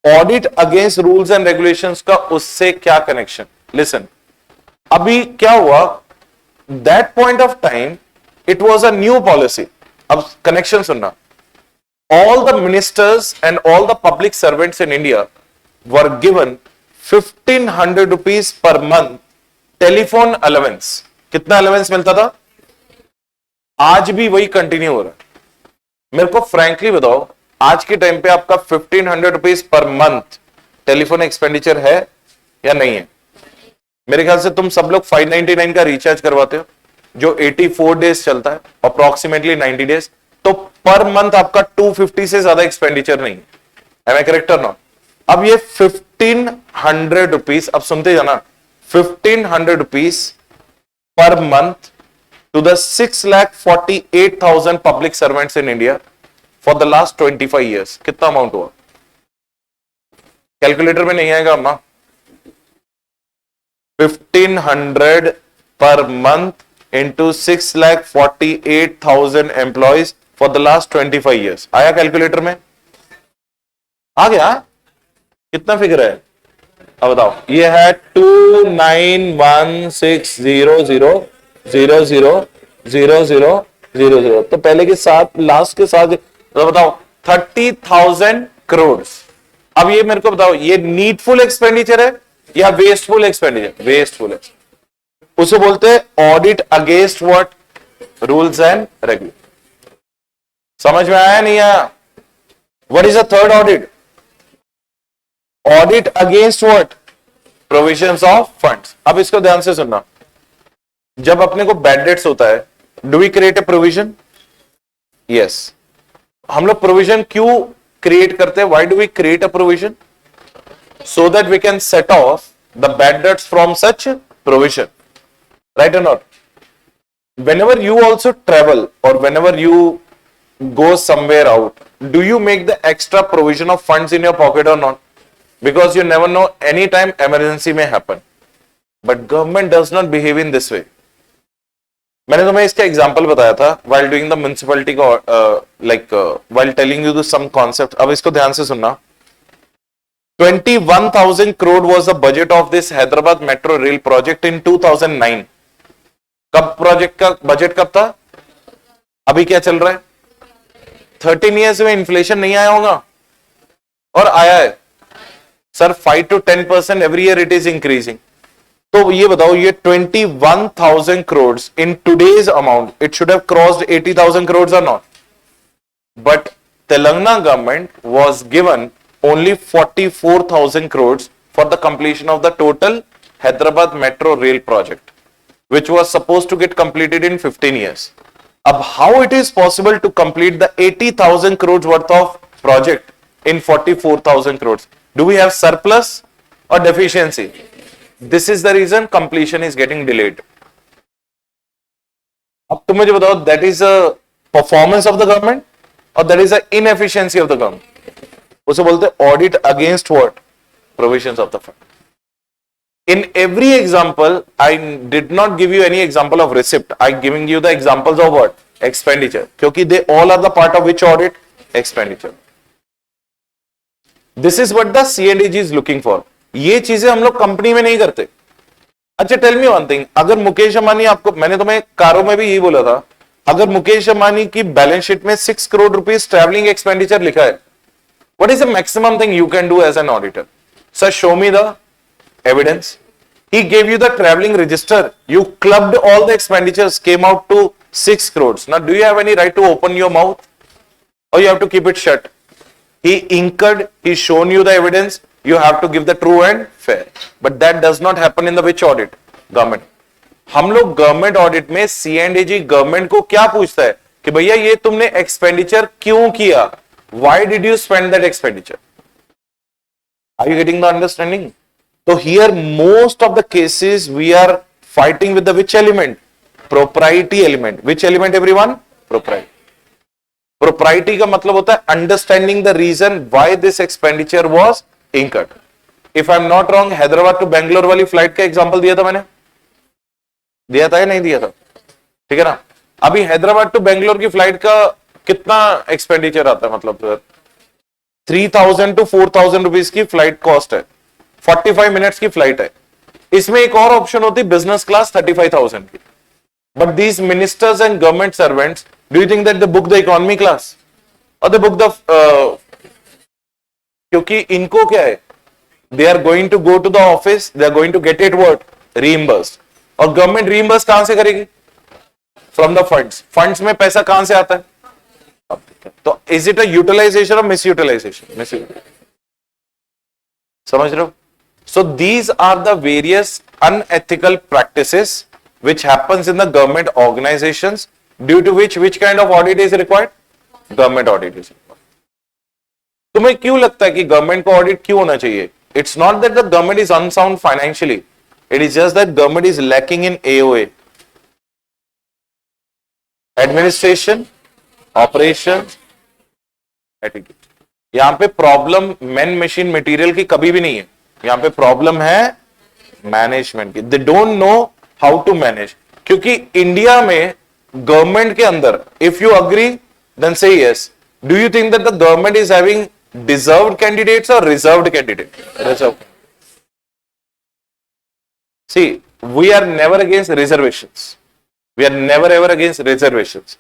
audit against rules and regulations का उससे क्या connection? Listen. अभी क्या हुआ? That point of time, it was a new policy. अब connection सुनना. All the ministers and all the public servants in India were given 1500 rupees per month telephone allowance. कितना allowance मिलता था? आज भी वही कंटिन्यू हो रहा है. मेरे को फ्रैंकली बताओ, आज के टाइम पे आपका 1500 rupees per month telephone expenditure है या नहीं है? मेरे ख्याल से तुम सब लोग 599 का रिचार्ज करवाते हो, जो 84 डेज चलता है, अप्रोक्सीमेटली 90 डेज. तो पर मंथ आपका 250 से ज्यादा एक्सपेंडिचर नहीं है. एम आई करेक्ट और नॉट? अब ये 1500 रुपीज, अब सुनते जाना, 1500 rupees per month to the 6,48,000 public servants in India for the last 25 years. कितना अमाउंट हुआ? कैलकुलेटर में नहीं आएगा अम्मा. 1500 per month into 6,48,000 employees for the last 25 years. आया कैलकुलेटर में? आ गया? कितना फिगर है? अब बताओ. ये है 291600000000. तो पहले के साथ लास्ट के साथ तो बताओ 30,000 करोड़. अब ये मेरे को बताओ, ये नीडफुल एक्सपेंडिचर है या वेस्टफुल एक्सपेंडिचर? Wasteful expenditure. उसे बोलते हैं audit against what? Rules and regulation. समझ में आया नहीं आया? What is the third audit? Audit against what? Provisions of funds. अब इसको ध्यान से सुनना. जब अपने को बैड डेट्स होता है do we create a provision? Yes. हम लोग प्रोविजन क्यों क्रिएट करते हैं? Why do we create a provision? So that we can set off the bad debts from such provision, right or not? Whenever you also travel or whenever you go somewhere out, do you make the extra provision of funds in your pocket or not? Because you never know, anytime emergency may happen. But government does not behave in this way. मैंने तुम्हें इसका example बताया था while doing the municipality while telling you some concept. अब इसको ध्यान से सुनना. 21,000 crore was the budget of this Hyderabad Metro Rail project in 2009. कब प्रोजेक्ट का बजट कब था? अभी क्या चल रहा है? 13 ईयर्स में इन्फ्लेशन नहीं आया होगा? और आया है sir, 5 to 10% every year it is increasing. तो ये बताओ, ये 21,000 crore in today's amount, it should have crossed 80,000 crore और not. But Telangana government was given only 44,000 crore for the completion of the total Hyderabad metro rail project, which was supposed to get completed in 15 years. Ab how it is possible to complete the 80,000 crores worth of project in 44,000 crores? Do we have surplus or deficiency? This is the reason completion is getting delayed. अब तुम मुझे बताओ, that is a performance of the government or that is a inefficiency of the government? उसे बोलते audit against what? Provisions of the fund. In every example, I did not give you any example of receipt. I giving you the examples of what? Expenditure. क्योंकि they all are the part of which audit? Expenditure. This is what the C&AG is looking for. ये चीजें हम लोग company में नहीं करते. अच्छा, tell me one thing, अगर मुकेश अंबानी आपको, मैंने तुम्हें कारों में भी यही बोला था, अगर मुकेश अंबानी की बैलेंस शीट में 6 करोड़ रुपीस ट्रैवलिंग एक्सपेंडिचर लिखा है, what is the maximum thing you can do as an auditor? Sir, show me the evidence. He gave you the traveling register. You clubbed all the expenditures, came out to 6 crores. Now, do you have any right to open your mouth? Or you have to keep it shut? He incurred, he's shown you the evidence, you have to give the true and fair. But that does not happen in the which audit? Government. हम लोग government audit में C&AG government को क्या पूछता है कि भैया ये तुमने एक्सपेंडिचर क्यों किया? Why did you spend that expenditure? Are you getting the understanding? So here most of the cases we are fighting with the which element? Propriety element. Which element everyone? Propriety. Propriety का मतलब होता है understanding the reason why this expenditure was incurred. If I am not wrong, Hyderabad to Bangalore वाली flight का example दिया था मैंने, दिया था या नहीं दिया था? ठीक है ना. अभी हैदराबाद टू बेंगलोर की फ्लाइट का कितना एक्सपेंडिचर आता है? मतलब 3,000 to 4,000 रुपीज की फ्लाइट कॉस्ट है. 45 मिनट्स की फ्लाइट है. इसमें एक और ऑप्शन होती है बिजनेस क्लास 35,000 की. But these ministers and government servants, do you think that they book the economy class और दे बुक द, क्योंकि इनको क्या है, they are going to go to the office, they are going to get it what? Reimbursed. और government reimburse कहां से करेगी? From the funds. Funds में पैसा कहां से आता है? तो इज इट अ यूटिलाइजेशन और मिस यूटिलाइजेशन? समझ रहे हो? So these are the various unethical practices which happens in the government organizations, due to which kind of audit is required? Government audit is required. तुम्हें क्यों लगता है कि government को ऑडिट क्यों होना चाहिए? It's not that the government is unsound financially. It is just that government is lacking in AOA. Administration, operations, etiquette. यहां पे प्रॉब्लम मैन मशीन मटेरियल की कभी भी नहीं है. यहां पे प्रॉब्लम है मैनेजमेंट की. They don't know how to manage. क्योंकि इंडिया में गवर्नमेंट के अंदर, if you agree then say yes, do you think that the government is having deserved candidates और reserved candidate? Reserve. See, we are never against reservations. We are never ever against reservations.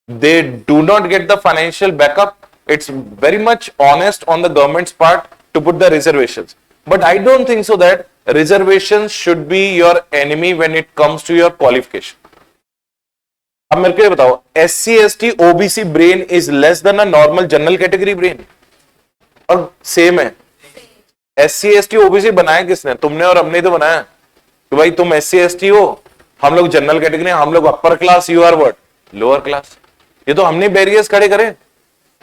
They do not get the financial backup. It's very much honest on the government's part to put the reservations. But I don't think so that reservations should be your enemy when it comes to your qualification. अब मेरे को ये बताओ, SC, ST, OBC brain is less than a normal general category brain? और same है. SC, ST, OBC बनाया किसने? तुमने और हमने तो बनाया कि भाई तुम SC, ST हो, हम लोग जनरल कैटेगरी, हम लोग upper class, you are what? Lower class. ये तो हमने बैरियर्स खड़े करे।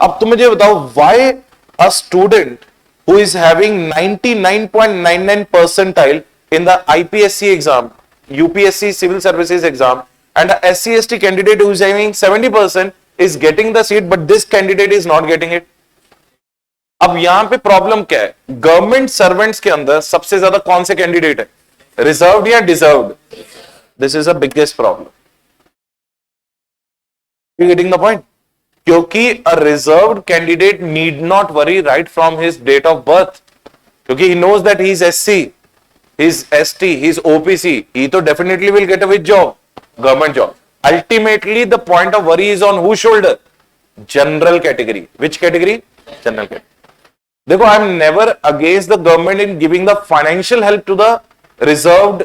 अब तुम मुझे बताओ, why a student who is having 99.99 percentile in the IPSC exam, UPSC civil services exam, and a SC/ST candidate who is having 70% is getting the seat, but this candidate is not getting it. अब यहां पे problem क्या है? Government servants के अंदर सबसे ज्यादा कौन से कैंडिडेट है? रिजर्व्ड या deserved? This is the biggest problem. You getting the point? क्योंकि a reserved candidate need not worry right from his date of birth, क्योंकि he knows that he is SC, he is ST, he is OPC, he तो definitely will get a which job? Government job. Ultimately, the point of worry is on whose shoulder? General category. Which category? General category. देखो, I am never against the government in giving the financial help to the reserved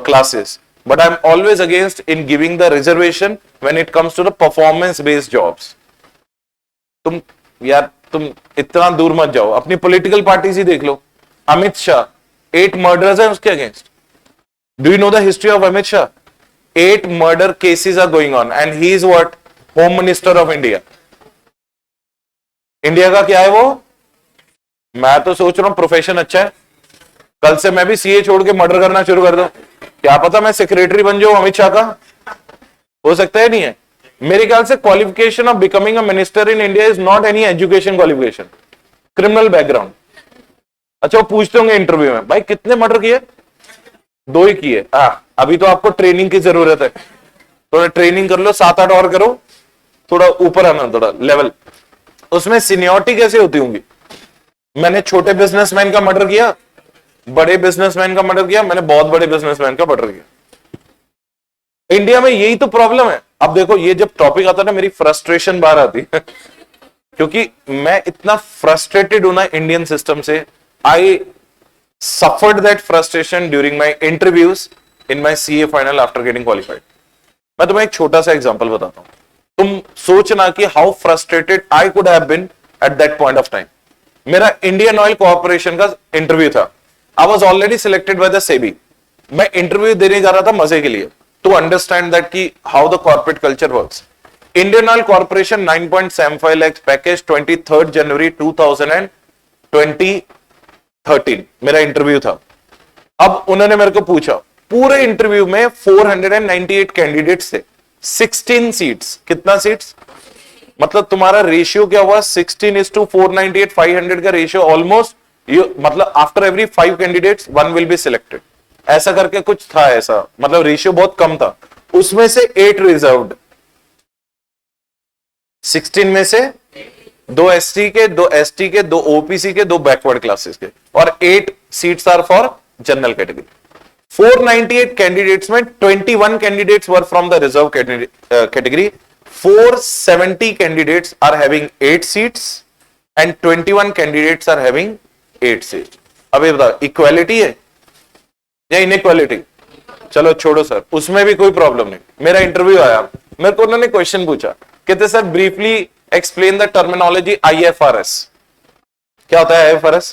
classes, but I am always against in giving the reservation when it comes to the performance-based jobs. तुम इतना दूर मत जाओ, अपनी political party ही देख लो। Amit Shah, 8 murders हैं उसके against. Do you know the history of Amit Shah? 8 murder cases are going on and he is what? Home Minister of India. India का क्या है वो? मैं तो सोच रहा हूं प्रोफेशन अच्छा है, कल से मैं भी सीए छोड़ के मर्डर करना शुरू कर दूं। क्या पता मैं सेक्रेटरी बन जाऊं अमित शाह का, हो सकता है नहीं है। मेरे ख्याल से qualification of becoming a minister in India is not any education qualification, criminal background. अच्छा, वो पूछते होंगे इंटरव्यू में, भाई कितने मर्डर किए? 2 ही किए। अभी तो आपको ट्रेनिंग की जरूरत है, थोड़ा ट्रेनिंग कर लो, 7-8 और करो, थोड़ा ऊपर आना, थोड़ा लेवल। उसमें सीनियरिटी कैसे होती होंगी? मैंने छोटे बिजनेसमैन का मर्डर किया, बड़े बिजनेसमैन का मर्डर किया, मैंने बहुत बड़े बिजनेसमैन का मर्डर किया। इंडिया में यही तो प्रॉब्लम है। अब देखो, ये जब टॉपिक आता है ना, मेरी फ्रस्ट्रेशन बाहर आती है क्योंकि मैं इतना फ्रस्ट्रेटेड हूं ना इंडियन सिस्टम से। आई suffered that frustration during my interviews in my CA final after getting qualified. मैं तुम्हें एक छोटा सा एग्जांपल बताता हूं, तुम सोचना कि how frustrated I could have been at that point of time. मेरा इंडियन ऑयल कॉर्पोरेशन का इंटरव्यू था। I was already selected by the SEBI. मैं इंटरव्यू देने जा रहा था मजे के लिए, टू अंडरस्टैंड दैट कि how the corporate culture works. Indian Oil Corporation 9.75 lakhs package, 23 जनवरी 2013 मेरा इंटरव्यू था। अब उन्होंने मेरे को पूछा, पूरे इंटरव्यू में 498 कैंडिडेट्स थे, 16 सीट्स। कितना सीट्स? मतलब तुम्हारा रेशियो क्या हुआ? 16:498, 500 का रेशियो ऑलमोस्ट। मतलब after every 5 candidates 1 will be selected, ऐसा करके कुछ था ऐसा, मतलब रेशियो बहुत कम था। उसमें से 8 रिजर्व्ड, 16 में से 2 ST के, 2 ST के, 2 OPC के, 2 बैकवर्ड क्लासेस के, और 8 seats are for general category. 498 candidates में 21 candidates were from the reserve category, 470 candidates are having 8 seats and 21 candidates are having 8 seats. अब ये बताओ, इक्वालिटी है या इनइक्वालिटी? चलो छोड़ो सर, उसमें भी कोई प्रॉब्लम नहीं। मेरा इंटरव्यू आया, मेरे को उन्होंने क्वेश्चन पूछा, कहते sir briefly explain the terminology IFRS। क्या होता है IFRS?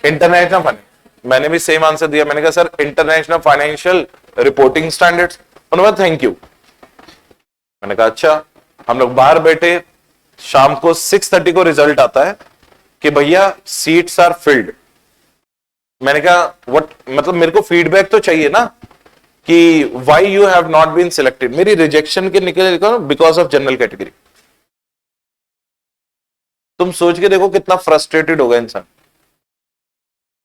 International finance. मैंने भी सेम आंसर दिया, मैंने कहा sir international financial reporting standards. उन्होंने थैंक यू। मैंने कहा अच्छा। हम लोग बाहर बैठे, शाम को 6:30 को रिजल्ट आता है कि भैया सीट्स आर फिल्ड। मैंने कहा व्हाट, मतलब मेरे को फीडबैक तो चाहिए ना कि why you have not been selected. मेरी रिजेक्शन के निकले बिकॉज ऑफ जनरल कैटेगरी। तुम सोच के देखो कितना फ्रस्ट्रेटेड होगा इंसान।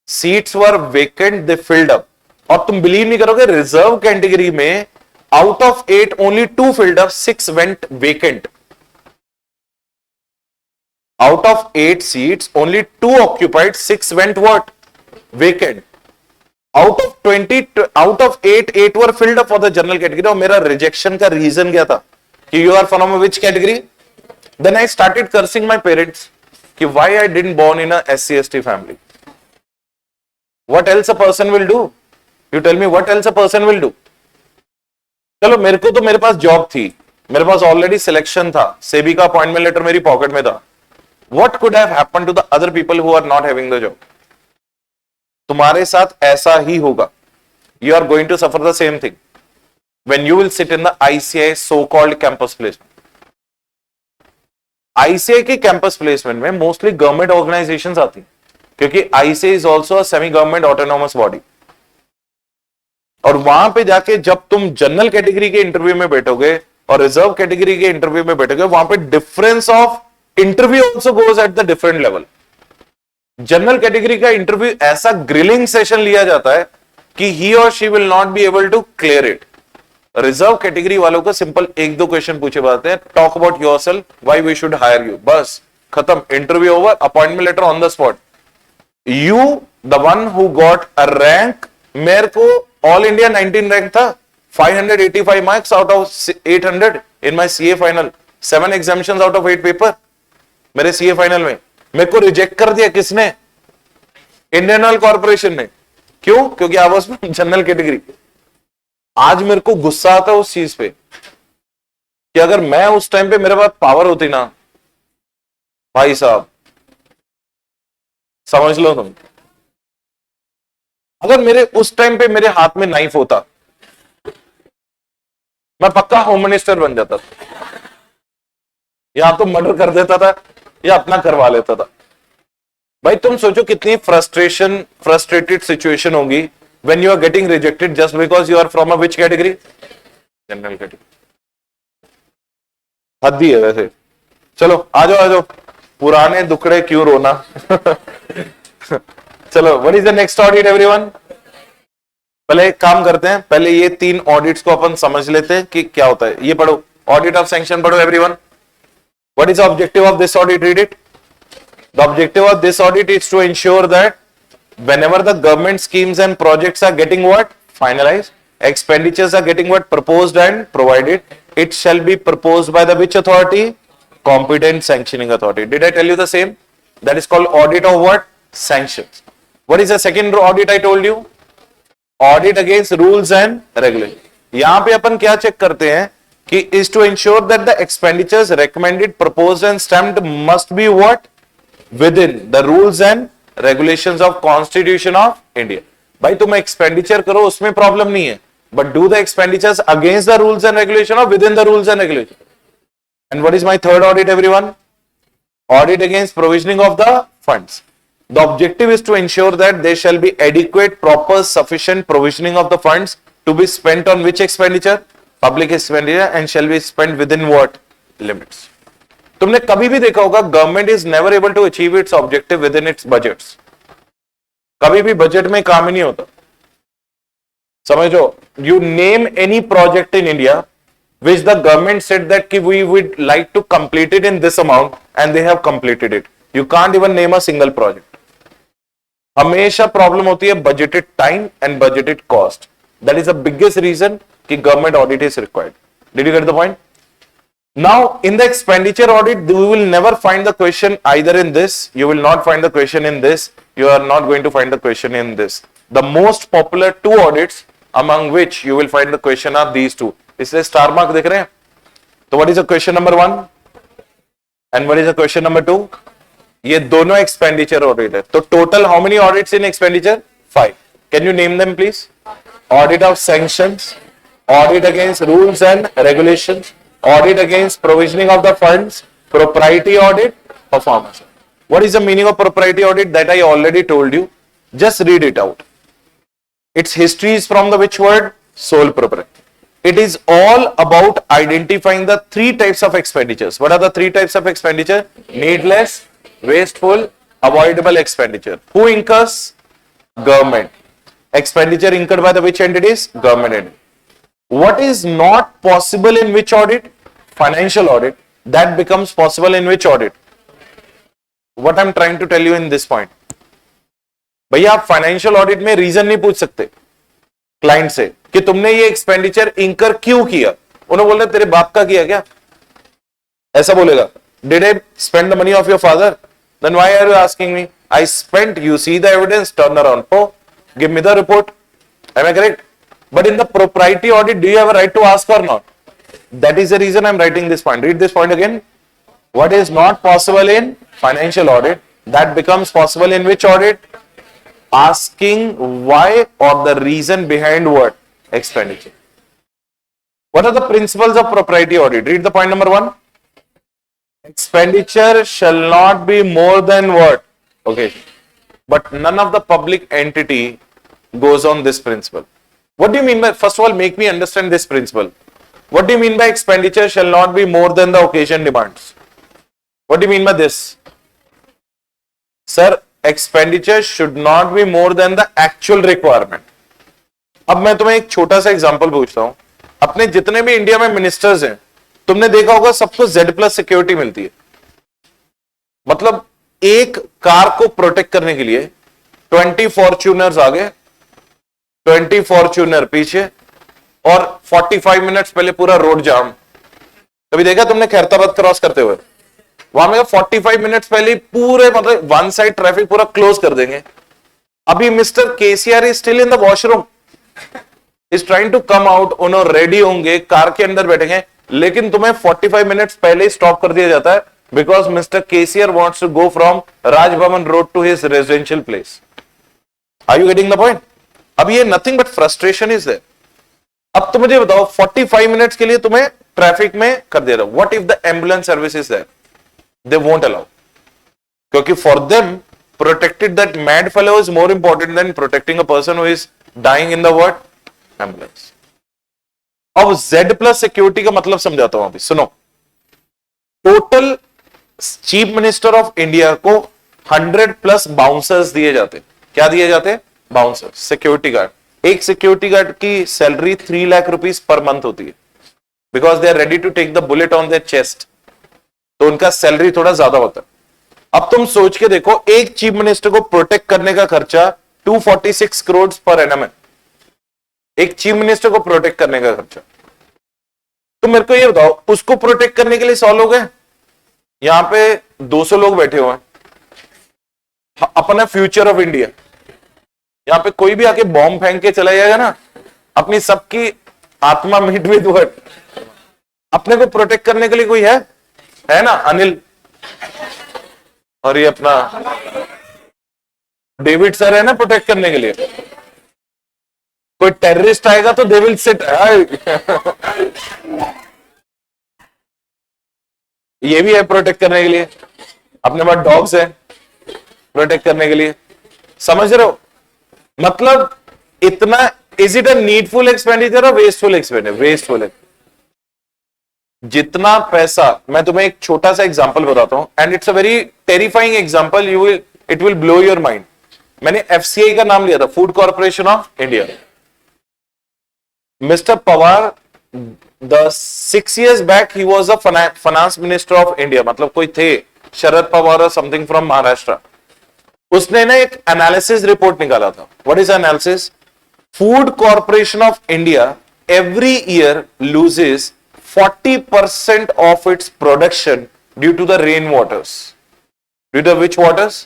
Seats were vacant, they filled up. और तुम बिलीव नहीं करोगे, रिजर्व कैटेगरी में out of 8 only 2 filled up, 6 went vacant. Out of 8 seats, only 2 occupied, 6 went what? Vacant. Out of 20, out of 8 were filled up for the general category. और मेरा rejection का reason क्या था? कि you are from which category? Then I started cursing my parents कि why I didn't born in a SC/ST family. What else a person will do? You tell me what else a person will do? चलो मेरे को तो मेरे पास job थी, मेरे पास already selection था, सेबी का अपॉइंटमेंट लेटर मेरी पॉकेट में था। What could have happened to the other people who are not having the job? तुम्हारे साथ ऐसा ही होगा। You are going to suffer the same thing. when you will sit in the ICAI so-called campus placement. ICAI की campus placement में mostly government organizations आती हैं, क्योंकि ICAI is also a semi-government autonomous body. और वहां पे जाके जब तुम जनरल कैटेगरी के इंटरव्यू में बैठोगे और रिजर्व कैटेगरी के इंटरव्यू में बैठोगे, वहां पे difference of interview also goes at the different level. General category का इंटरव्यू ऐसा ग्रिलिंग सेशन लिया जाता है कि ही और she will not be able to clear it. Reserve category वालों को सिंपल एक दो क्वेश्चन पूछे जाते हैं, talk about yourself, why we should hire you, बस खत्म, interview over, appointment letter on the spot. You the one who got a rank, मेरे को ऑल इंडिया 19 रैंक था, 585 marks out of 800 in my CA final, 7 examinations out of 8 paper मेरे CA final में. मेरे को reject कर दिया किसने? इंडियन ऑयल कॉर्पोरेशन ने. क्यों? क्योंकि आई वाज जनरल कैटेगरी. आज मेरे को गुस्सा आता है उस चीज पे कि अगर मैं उस टाइम पे मेरे पास पावर होती ना, भाई साहब समझ लो तुम, अगर मेरे उस टाइम पे मेरे हाथ में नाइफ होता, मैं पक्का होम मिनिस्टर बन जाता था, या तो मर्डर कर देता था या अपना करवा लेता था. भाई तुम सोचो कितनी फ्रस्ट्रेटेड सिचुएशन होगी when you are getting rejected just because you are from a which category? General category. हद ही है वैसे. चलो आ जाओ, पुराने दुखड़े क्यों रोना. चलो, what is the next audit everyone? पहले एक काम करते हैं, पहले ये 3 ऑडिट्स को अपन समझ लेते हैं कि क्या होता है. ये पढ़ो, ऑडिट ऑफ सैंक्शन पढ़ो everyone. What is the objective of this audit? Read it. The objective of this audit is to ensure that whenever the government schemes and projects are getting what? Finalized. Expenditures are getting what? Proposed and provided. It shall be proposed by the which authority? Competent sanctioning authority. Did I tell you the same? That is called audit of what? Sanctions. What is the second audit I told you? Audit against rules and regulations. यहां पे अपन क्या check करते हैं कि is to ensure that the expenditures recommended, proposed and stamped must be what? Within the rules and regulations of Constitution of India. भाई तुम expenditure करो उसमें प्रॉब्लम नहीं है, but do the expenditures against the rules and regulation और within the rules and regulation. And what is my third audit everyone? Audit against provisioning of the funds. The objective is to ensure that there shall be adequate, proper, sufficient provisioning of the funds to be spent on which expenditure? Public expenditure, and shall be spent within what limits. तुमने कभी भी देखा होगा government is never able to achieve its objective within its budgets. कभी भी budget में काम ही नहीं होता. समझो, you name any project in India which the government said that ki we would like to complete it in this amount and they have completed it. You can't even name a single project. हमेशा problem होती है budgeted time and budgeted cost. That is the biggest reason कि government audit is required. Did you get the point? Now in the expenditure audit, we will never find the question either in this. You will not find the question in this. You are not going to find the question in this. The most popular 2 audits among which you will find the question are these 2. इसलिए star mark देख रहे हैं. तो what is the question number 1 and what is the question number 2? ये दोनों expenditure audit है. तो total how many audits in expenditure? 5. Can you name them please? Audit of sanctions, audit against rules and regulations, audit against provisioning of the funds, propriety audit, performance. What is the meaning of propriety audit? That I already told you. Just read it out. Its history is from the which word? Sole proprietor. It is all about identifying the 3 types of expenditures. What are the 3 types of expenditure? Needless, wasteful, avoidable expenditure. Who incurs? Government. Expenditure incurred by the which entities? Government entity. What is not possible in which audit? Financial audit. That becomes possible in which audit? What I'm trying to tell you in this point. भैया आप financial audit में reason नहीं पूछ सकते client से कि तुमने ये एक्सपेंडिचर इंकर क्यों किया. उन्होंने बोल रहे तेरे बाप का किया क्या, ऐसा बोलेगा. Did I spend the money of your father? Then why are you asking me? I spent. You see the evidence, turn around, oh give me the report. Am I correct? But in the propriety audit do you have a right to ask और not? That is the reason I am writing this point. Read this point again. What is not possible in financial audit, that becomes possible in which audit? Asking why or the reason behind what? Expenditure. What are the principles of propriety audit? Read the point number 1. Expenditure shall not be more than what? Okay. But none of the public entity goes on this principle. What do you mean by, first of all, make me understand this principle. What do you mean by expenditure shall not be more than the occasion demands? What do you mean by this? Sir, expenditure should not be more than the actual requirement. अब मैं तुम्हें एक छोटा सा example पूछता हूं. अपने जितने भी इंडिया में मिनिस्टर्स हैं, तुमने देखा होगा सबको Z+ सिक्योरिटी मिलती है. मतलब एक कार को प्रोटेक्ट करने के लिए 20 फॉर्च्यूनर्स आगे, 20 फॉर्च्यूनर पीछे और 45 मिनट्स पहले पूरा रोड जाम. कभी देखा तुमने खैरताबाद क्रॉस करते हुए? वहां में 45 मिनट्स पहले पूरे मतलब वन साइड ट्रैफिक पूरा क्लोज कर देंगे. अभी mister KCR is still in the washroom, is trying to come out. उन्होंने रेडी होंगे, कार के अंदर बैठेंगे, लेकिन तुम्हें 45 मिनट्स पहले स्टॉप कर दिया जाता है because mister KCR wants to go from Raj Bhavan road to his residential place. Are you getting the point? अब ये nothing but frustration is there. अब तो मुझे बताओ 45 मिनट्स के लिए तुम्हें ट्रैफिक में कर दे रहा हूं. What if the ambulance service is there? They won't allow, क्योंकि for them protected that mad fellow is more important than protecting a person who is dying in the what? Ambulance. अब Z+ security का मतलब समझाता हूं. अभी सुनो. Total chief minister of India को 100+ bouncers दिए जाते. क्या दिए जाते? Bouncers, security guard. एक सिक्योरिटी गार्ड की salary 3 lakh rupees per month होती है because they are ready to take the bullet on their chest. तो उनका सैलरी थोड़ा ज्यादा होता है. अब तुम सोच के देखो, एक चीफ मिनिस्टर को प्रोटेक्ट करने का खर्चा 246 करोड़ पर एनम है. एक चीफ मिनिस्टर को प्रोटेक्ट करने का खर्चा. तो मेरे को ये बताओ, उसको प्रोटेक्ट करने के लिए 100 लोग हैं, यहां पे 200 लोग बैठे हुए हैं. अपना फ्यूचर ऑफ इंडिया, यहां पे कोई भी आके बॉम्ब फेंक के चला जाएगा ना, अपनी सबकी आत्मा मीट विद वर्ड. अपने को प्रोटेक्ट करने के लिए कोई है ना? अनिल और ये अपना डेविड सर है ना प्रोटेक्ट करने के लिए. कोई टेररिस्ट आएगा तो दे विल सिट. ये भी है प्रोटेक्ट करने के लिए. अपने पास डॉग्स है प्रोटेक्ट करने के लिए. समझ रहे हो? मतलब इतना, is it a needful expenditure और वेस्टफुल एक्सपेंडिचर? वेस्टफुल है. जितना पैसा, मैं तुम्हें एक छोटा सा एग्जांपल बताता हूं and it's a very terrifying example. It will blow your mind. मैंने FCI का नाम लिया था, food corporation of India. Mister Pawar, the 6 years back he was a finance minister of India. मतलब कोई थे शरद पवार और समथिंग फ्रॉम महाराष्ट्र. उसने ना एक एनालिसिस रिपोर्ट निकाला था. What is analysis? Food corporation of India every year loses 40% of its production due to the rain waters. Due to which waters?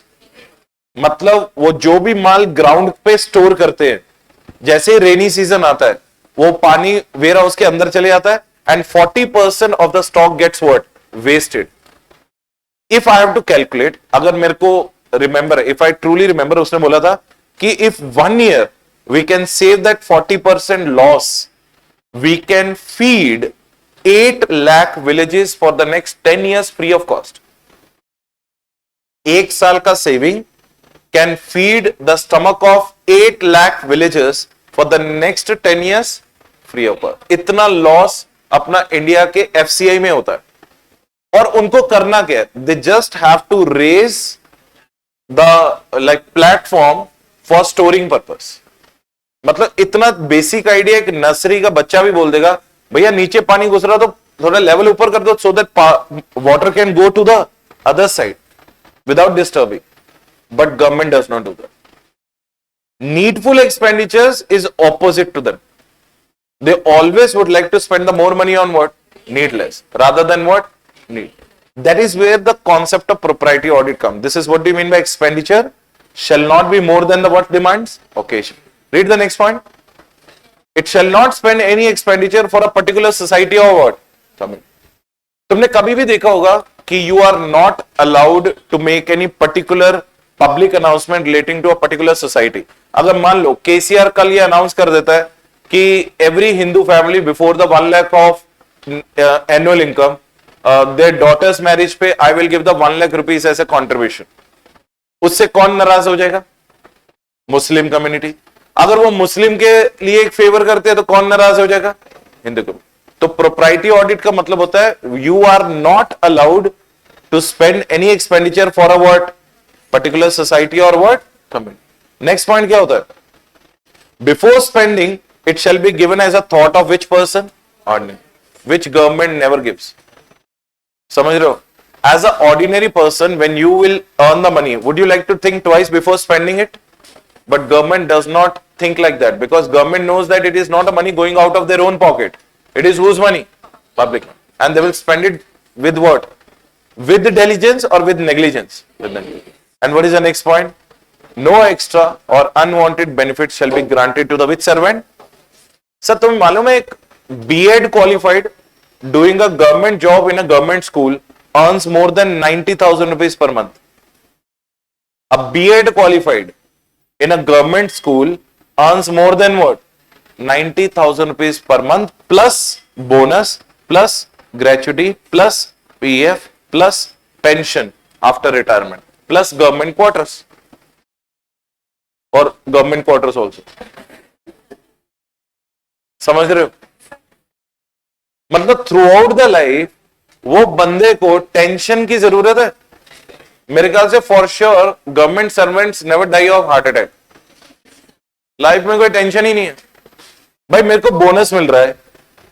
मतलब वो जो भी माल ग्राउंड पे स्टोर करते हैं, जैसे रेनी सीजन आता है वो पानी वेयर हाउस के अंदर चले जाता है and 40% of the stock gets what? Wasted. If I have to calculate, अगर मेरे को remember, if I truly remember, उसने बोला था कि if 1 year we can save that 40% loss, we can feed 8 lakh villages for the next 10 years free of cost. एक साल का saving can feed the stomach of 8 lakh villages for the next 10 years free of cost. इतना loss अपना India के FCI में होता है. और उनको करना क्या है? They just have to raise the like platform for storing purpose. मतलब इतना बेसिक आइडिया, एक नर्सरी का बच्चा भी बोल देगा भैया नीचे पानी घुस रहा तो थोड़ा लेवल ऊपर कर दो so that water can go to the other side without disturbing. But government does not do that. Needful expenditures is opposite to them. They always would like to spend the more money on what? Needless rather than what? Need. That is where the concept of propriety audit comes. This is what do you mean by expenditure shall not be more than the what demands occasion. Read the next point. It shall not spend any expenditure for a particular society or what? तुमने कभी भी देखा होगा कि you are not allowed to make any particular public announcement relating to a particular society. अगर मान लो केसीआर कल ये अनाउंस कर देता है कि every Hindu family before the 1 lakh of annual income their daughters marriage पे I will give the 1 lakh rupees as a contribution, उससे कौन नाराज हो जाएगा? मुस्लिम कम्युनिटी। अगर वो मुस्लिम के लिए एक फेवर करते हैं तो कौन नाराज हो जाएगा? हिंदू कम्युनिटी। तो प्रोप्राइटी ऑडिट का मतलब होता है you are not allowed to spend any expenditure for a what particular society और व्हाट कम्युनिटी। नेक्स्ट पॉइंट क्या होता है? Before spending it shall be given as a thought of which person? Ordinary, which government never gives. समझ रहे हो? As an ordinary person, when you will earn the money, would you like to think twice before spending it? But government does not think like that, because government knows that it is not a money going out of their own pocket. It is whose money? Public money. And they will spend it with what? With diligence or with negligence? With negligence. And what is the next point? No extra or unwanted benefits shall be granted to the which servant? Sir, तुम्हें मालूम है एक B.Ed qualified doing a government job in a government school earns more than 90,000 rupees per month. A B.Ed qualified in a government school earns more than what? 90,000 rupees per month plus bonus plus gratuity plus PF plus pension after retirement plus government quarters or government quarters also. समझ रहे हो? मतलब through out the life वो बंदे को tension की जरूरत है? मेरे ख्याल से for sure government servants never die of heart attack. Life में कोई टेंशन ही नहीं है। भाई मेरे को बोनस मिल रहा है,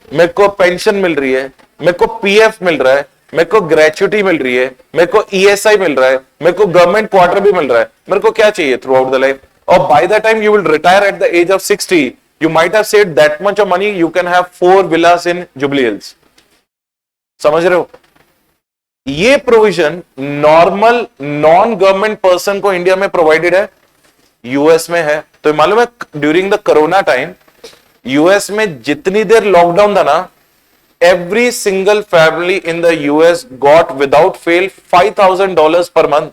मेरे को पेंशन मिल रही है, मेरे को पीएफ मिल रहा है, मेरे को ग्रेचुटी मिल रही है, मेरे को ईएसआई मिल रहा है, मेरे को गवर्नमेंट क्वार्टर भी मिल रहा है, मेरे को क्या चाहिए थ्रू आउट द लाइफ? और by the time you will retire at the age of 60, you might have saved that much of money, you can have 4 villas in Jubilee Hills. समझ रहे हो? ये provision normal non government person को India में provided है, US में है। तो मालूम है during the corona time US में जितनी देर लॉकडाउन था ना, every single family in the US got without fail $5,000 per month.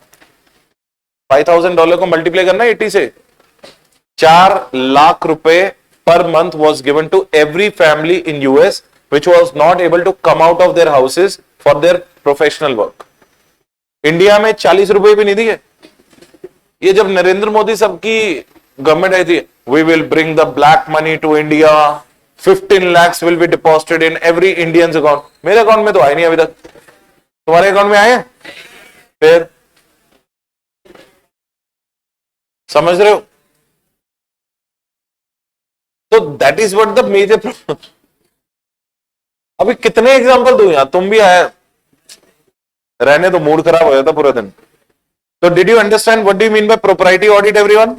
$5,000 को मल्टीप्लाई करना 80 से, 4 लाख रुपए per month was given to every family in US which was not able to come out of their houses for their professional work. India में 40 रुपए भी नहीं दिए। ये जब नरेंद्र मोदी सबकी गवर्नमेंट आई थी, we will bring the black money to India, 15 lakhs will be deposited in every Indian's account. मेरे अकाउंट में तो आए नहीं अभी तक, तुम्हारे अकाउंट में आए हैं? फिर समझ रहे हो? तो that is what the major problem. अभी कितने एग्जांपल दूं यार, तुम भी आए रहने तो मूड खराब हो जाता पूरा दिन। तो did you understand what do you mean by propriety audit everyone?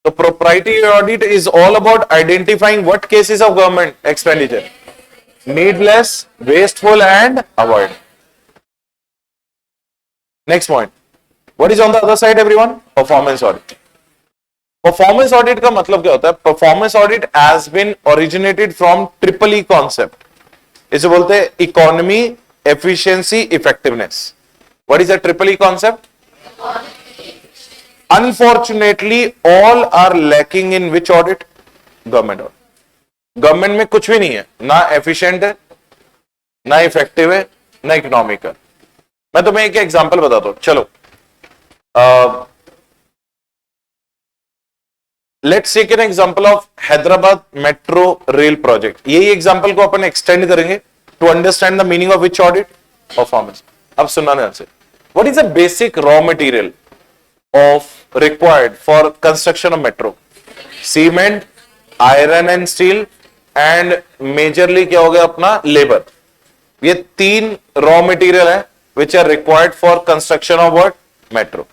तो propriety audit is all about identifying what cases of government expenditure needless, wasteful and avoid. Next point, what is on the other side everyone? Performance audit. Performance audit का मतलब क्या होता है? Performance audit has been originated from triple E concept. इसे बोलते हैं economy, efficiency, effectiveness. What is the triple E concept? Unfortunately all are lacking in which audit? Government audit. Government में कुछ भी नहीं है, ना एफिशिएंट है, ना इफेक्टिव है, ना इकोनॉमिक है। मैं तुम्हें एक एग्जांपल बताता हूं, चलो। Let's take an example of Hyderabad metro rail project. यही एग्जांपल को अपन एक्सटेंड करेंगे to understand the meaning of which audit? Performance. अब सुनना ध्यान से, what is the basic raw material of required for construction of metro? Cement, iron and steel and majorly क्या हो गया अपना लेबर। ये 3 रॉ मटेरियल है which are required for construction of what? Metro.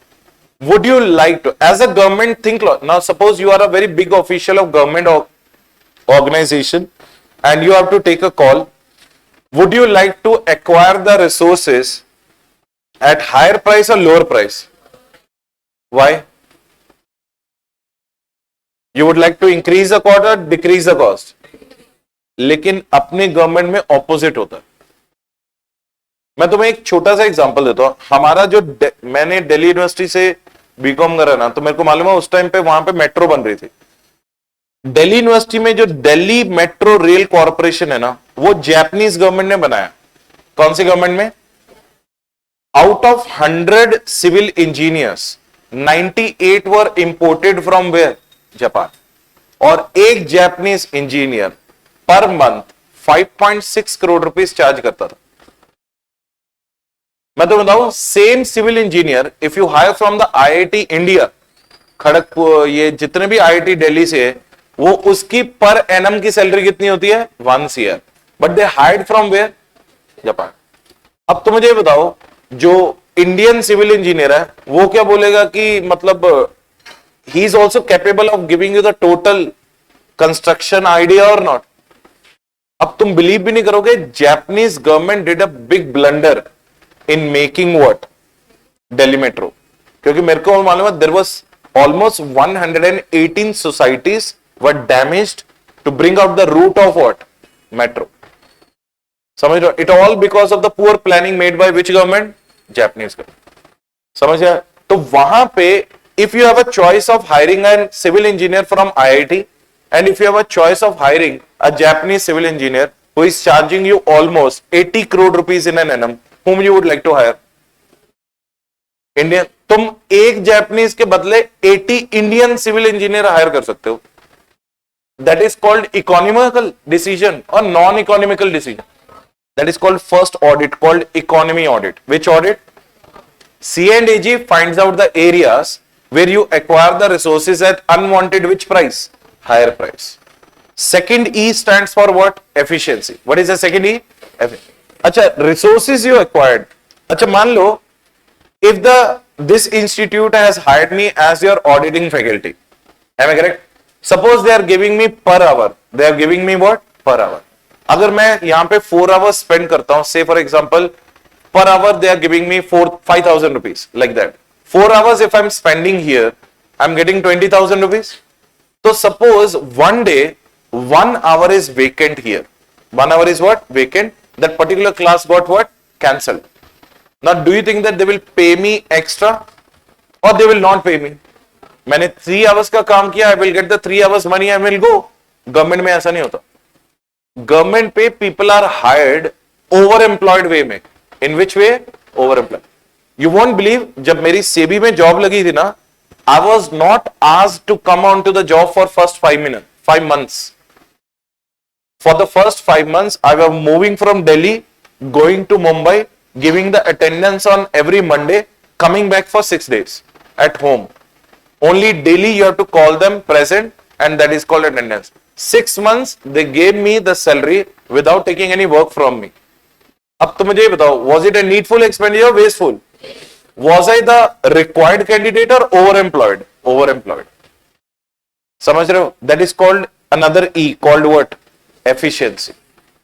Would you like to, as a government, think now? Suppose you are a very big official of government organization, and you have to take a call. Would you like to acquire the resources at higher price or lower price? Why? You would like to increase the cost or decrease the cost? लेकिन अपने government में opposite होता है। मैं तुम्हें एक छोटा सा एग्जांपल देता हूं। हमारा जो मैंने दिल्ली यूनिवर्सिटी से बीकॉम करा ना, तो मेरे को मालूम है उस टाइम पे वहां पे मेट्रो बन रही थी। दिल्ली यूनिवर्सिटी में जो दिल्ली मेट्रो रेल कॉरपोरेशन है ना, वो जापानीज गवर्नमेंट ने बनाया। कौन सी गवर्नमेंट में? Out of 100 civil engineers 98 were imported from where? Japan. और एक Japanese engineer per month 5.6 crore rupees charge करता था। मैं तो बताऊं, same civil engineer if you hire from the IIT India Kharagpur, ये जितने भी आईआईटी दिल्ली से है, वो उसकी पर एनम की सैलरी कितनी होती है? 1 CR। But they hired from where? Japan. अब तो मुझे बताओ, जो इंडियन सिविल इंजीनियर है वो क्या बोलेगा कि मतलब he is also capable of giving you the total construction idea और नॉट? अब तुम बिलीव भी नहीं करोगे, Japanese government did a big blunder in making what? Delhi metro. क्योंकि मेरे को मालूम है, there was almost 118 societies were damaged to bring out the route of what? Metro. समझ रहे हो? It all because of the poor planning made by which government? Japanese government. समझ गया? तो वहां पे if you have a choice of hiring an civil engineer from IIT and if you have a choice of hiring a Japanese civil engineer who is charging you almost 80 crore rupees in an annum, whom you would like to hire? Indian। तुम एक Japanese के बदले 80 Indian civil engineer hire कर सकते हो। That is called economical decision or non-economical decision. That is called first audit, called economy audit. Which audit? C&AG finds out the areas where you acquire the resources at unwanted which price? Higher price. Second E stands for what? Efficiency. What is the second E? अच्छा, resources you acquired. अच्छा, मान लो if this institute has hired me as your auditing faculty, am I correct? Suppose they are giving me per hour. They are giving me what? Per hour. अगर मैं यहाँ पे 4 hours spend करता हूँ, say for example, per hour they are giving me 5,000 rupees, like that. 4 hours if I'm spending here, I'm getting 20,000 rupees. So suppose one day, 1 hour is vacant here. 1 hour is what? Vacant. That particular class got what? Cancelled. Now do you think that they will pay me extra or they will not pay me? मैंने 3 hours का काम किया, I will get the 3 hours money, I will go. Government में ऐसा नहीं होता। Government पे people are hired overemployed way में। In which way? Overemployed. You won't believe, जब मेरी सेबी में जॉब लगी थी ना, I was not asked to come on to the job for first 5 months. For the first 5 months, I was moving from Delhi, going to Mumbai, giving the attendance on every Monday, coming back for 6 days at home. Only daily you have to call them present, and that is called attendance. 6 months they gave me the salary without taking any work from me. अब तो मुझे बताओ, was it a needful expenditure or wasteful? Was I the required candidate or overemployed? Overemployed. समझ रहे हो? That is called another E, called what? Efficiency.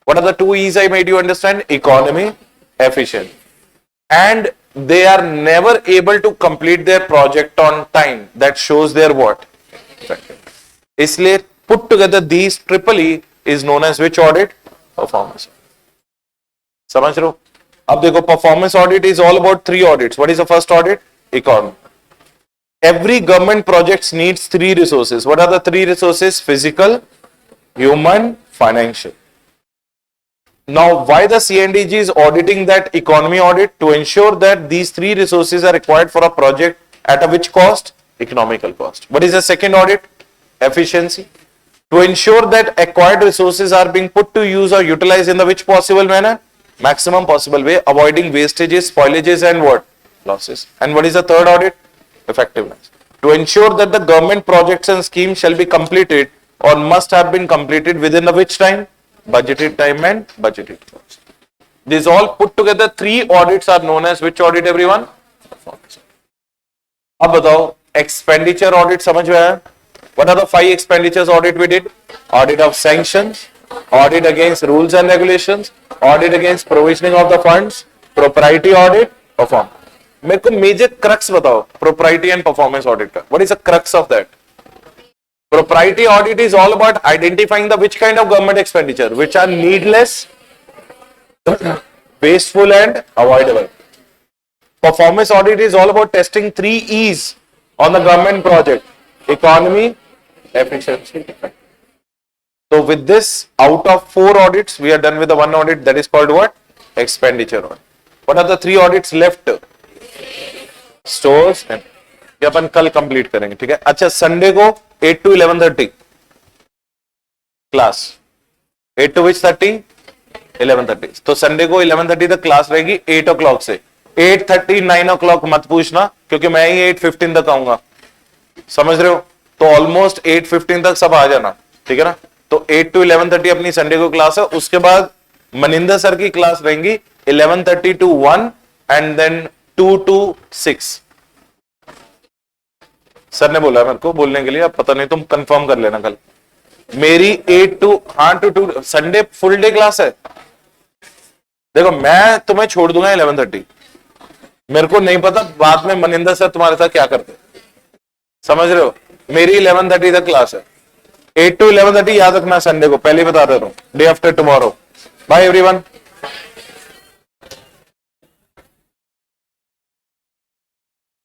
What are the 2 E's I made you understand? Economy, efficiency. And they are never able to complete their project on time. That shows their what? इसलिए put together these triple E is known as which audit? Performance. समझ रहे हो? अब देखो, performance audit is all about 3 audits. What is the first audit? Economy. Every government project needs 3 resources. What are the 3 resources? Physical, human, financial. Now, why the C&AG is auditing that economy audit? To ensure that these 3 resources are required for a project at a which cost? Economical cost. What is the second audit? Efficiency. To ensure that acquired resources are being put to use or utilized in the which possible manner? Maximum possible way, avoiding wastages, spoilages and what? Losses. And what is the third audit? Effectiveness. To ensure that the government projects and schemes shall be completed or must have been completed within the which time? Budgeted time and budgeted cost. These all put together 3 audits are known as which audit, everyone? अब बताओ, expenditure audit समझ में आया? What are the 5 expenditures audit we did? Audit of sanctions, audit against rules and regulations, audit against provisioning of the funds, propriety audit, performance. मेरे को major crux बताओ propriety and performance audit का. What is the crux of that? Propriety audit is all about identifying the which kind of government expenditure which are needless, wasteful and avoidable. Performance audit is all about testing 3 E's on the government project: economy, efficiency. So with this, out of 4 audits, we are done with the 1 audit, that is called what? Expenditure audit. What are the 3 audits left? Stores and ये अपन कल complete करेंगे, ठीक है। अच्छा, Sunday को 8 to 11:30 class, 8 to which 30? 11:30। तो Sunday को 11:30 तक क्लास रहेगी 8 o'clock से। 8:30 9 o'clock मत पूछना, क्योंकि मैं ही 8:15 तक आऊंगा, समझ रहे हो? तो ऑलमोस्ट 8:15 तक सब आ जाना, ठीक है ना। तो 8 to 11:30 अपनी संडे को क्लास है। उसके बाद मनिंदर सर की क्लास रहेंगी 11:30 to 1 and then 2 to 6। Sir ने बोला मेरे को बोलने के लिए, अब पता नहीं, तुम कंफर्म कर लेना कल। मेरी 8 to 2 Sunday full day class है। देखो, मैं तुम्हें छोड़ दूंगा 11:30, मेरे को नहीं पता बाद में मनिंदर सर तुम्हारे साथ क्या करते, समझ रहे हो। मेरी 11:30 तक क्लास है। 8 to 11:30 याद रखना संडे को, पहले ही बता दे रहा हूं, day after tomorrow. Bye everyone.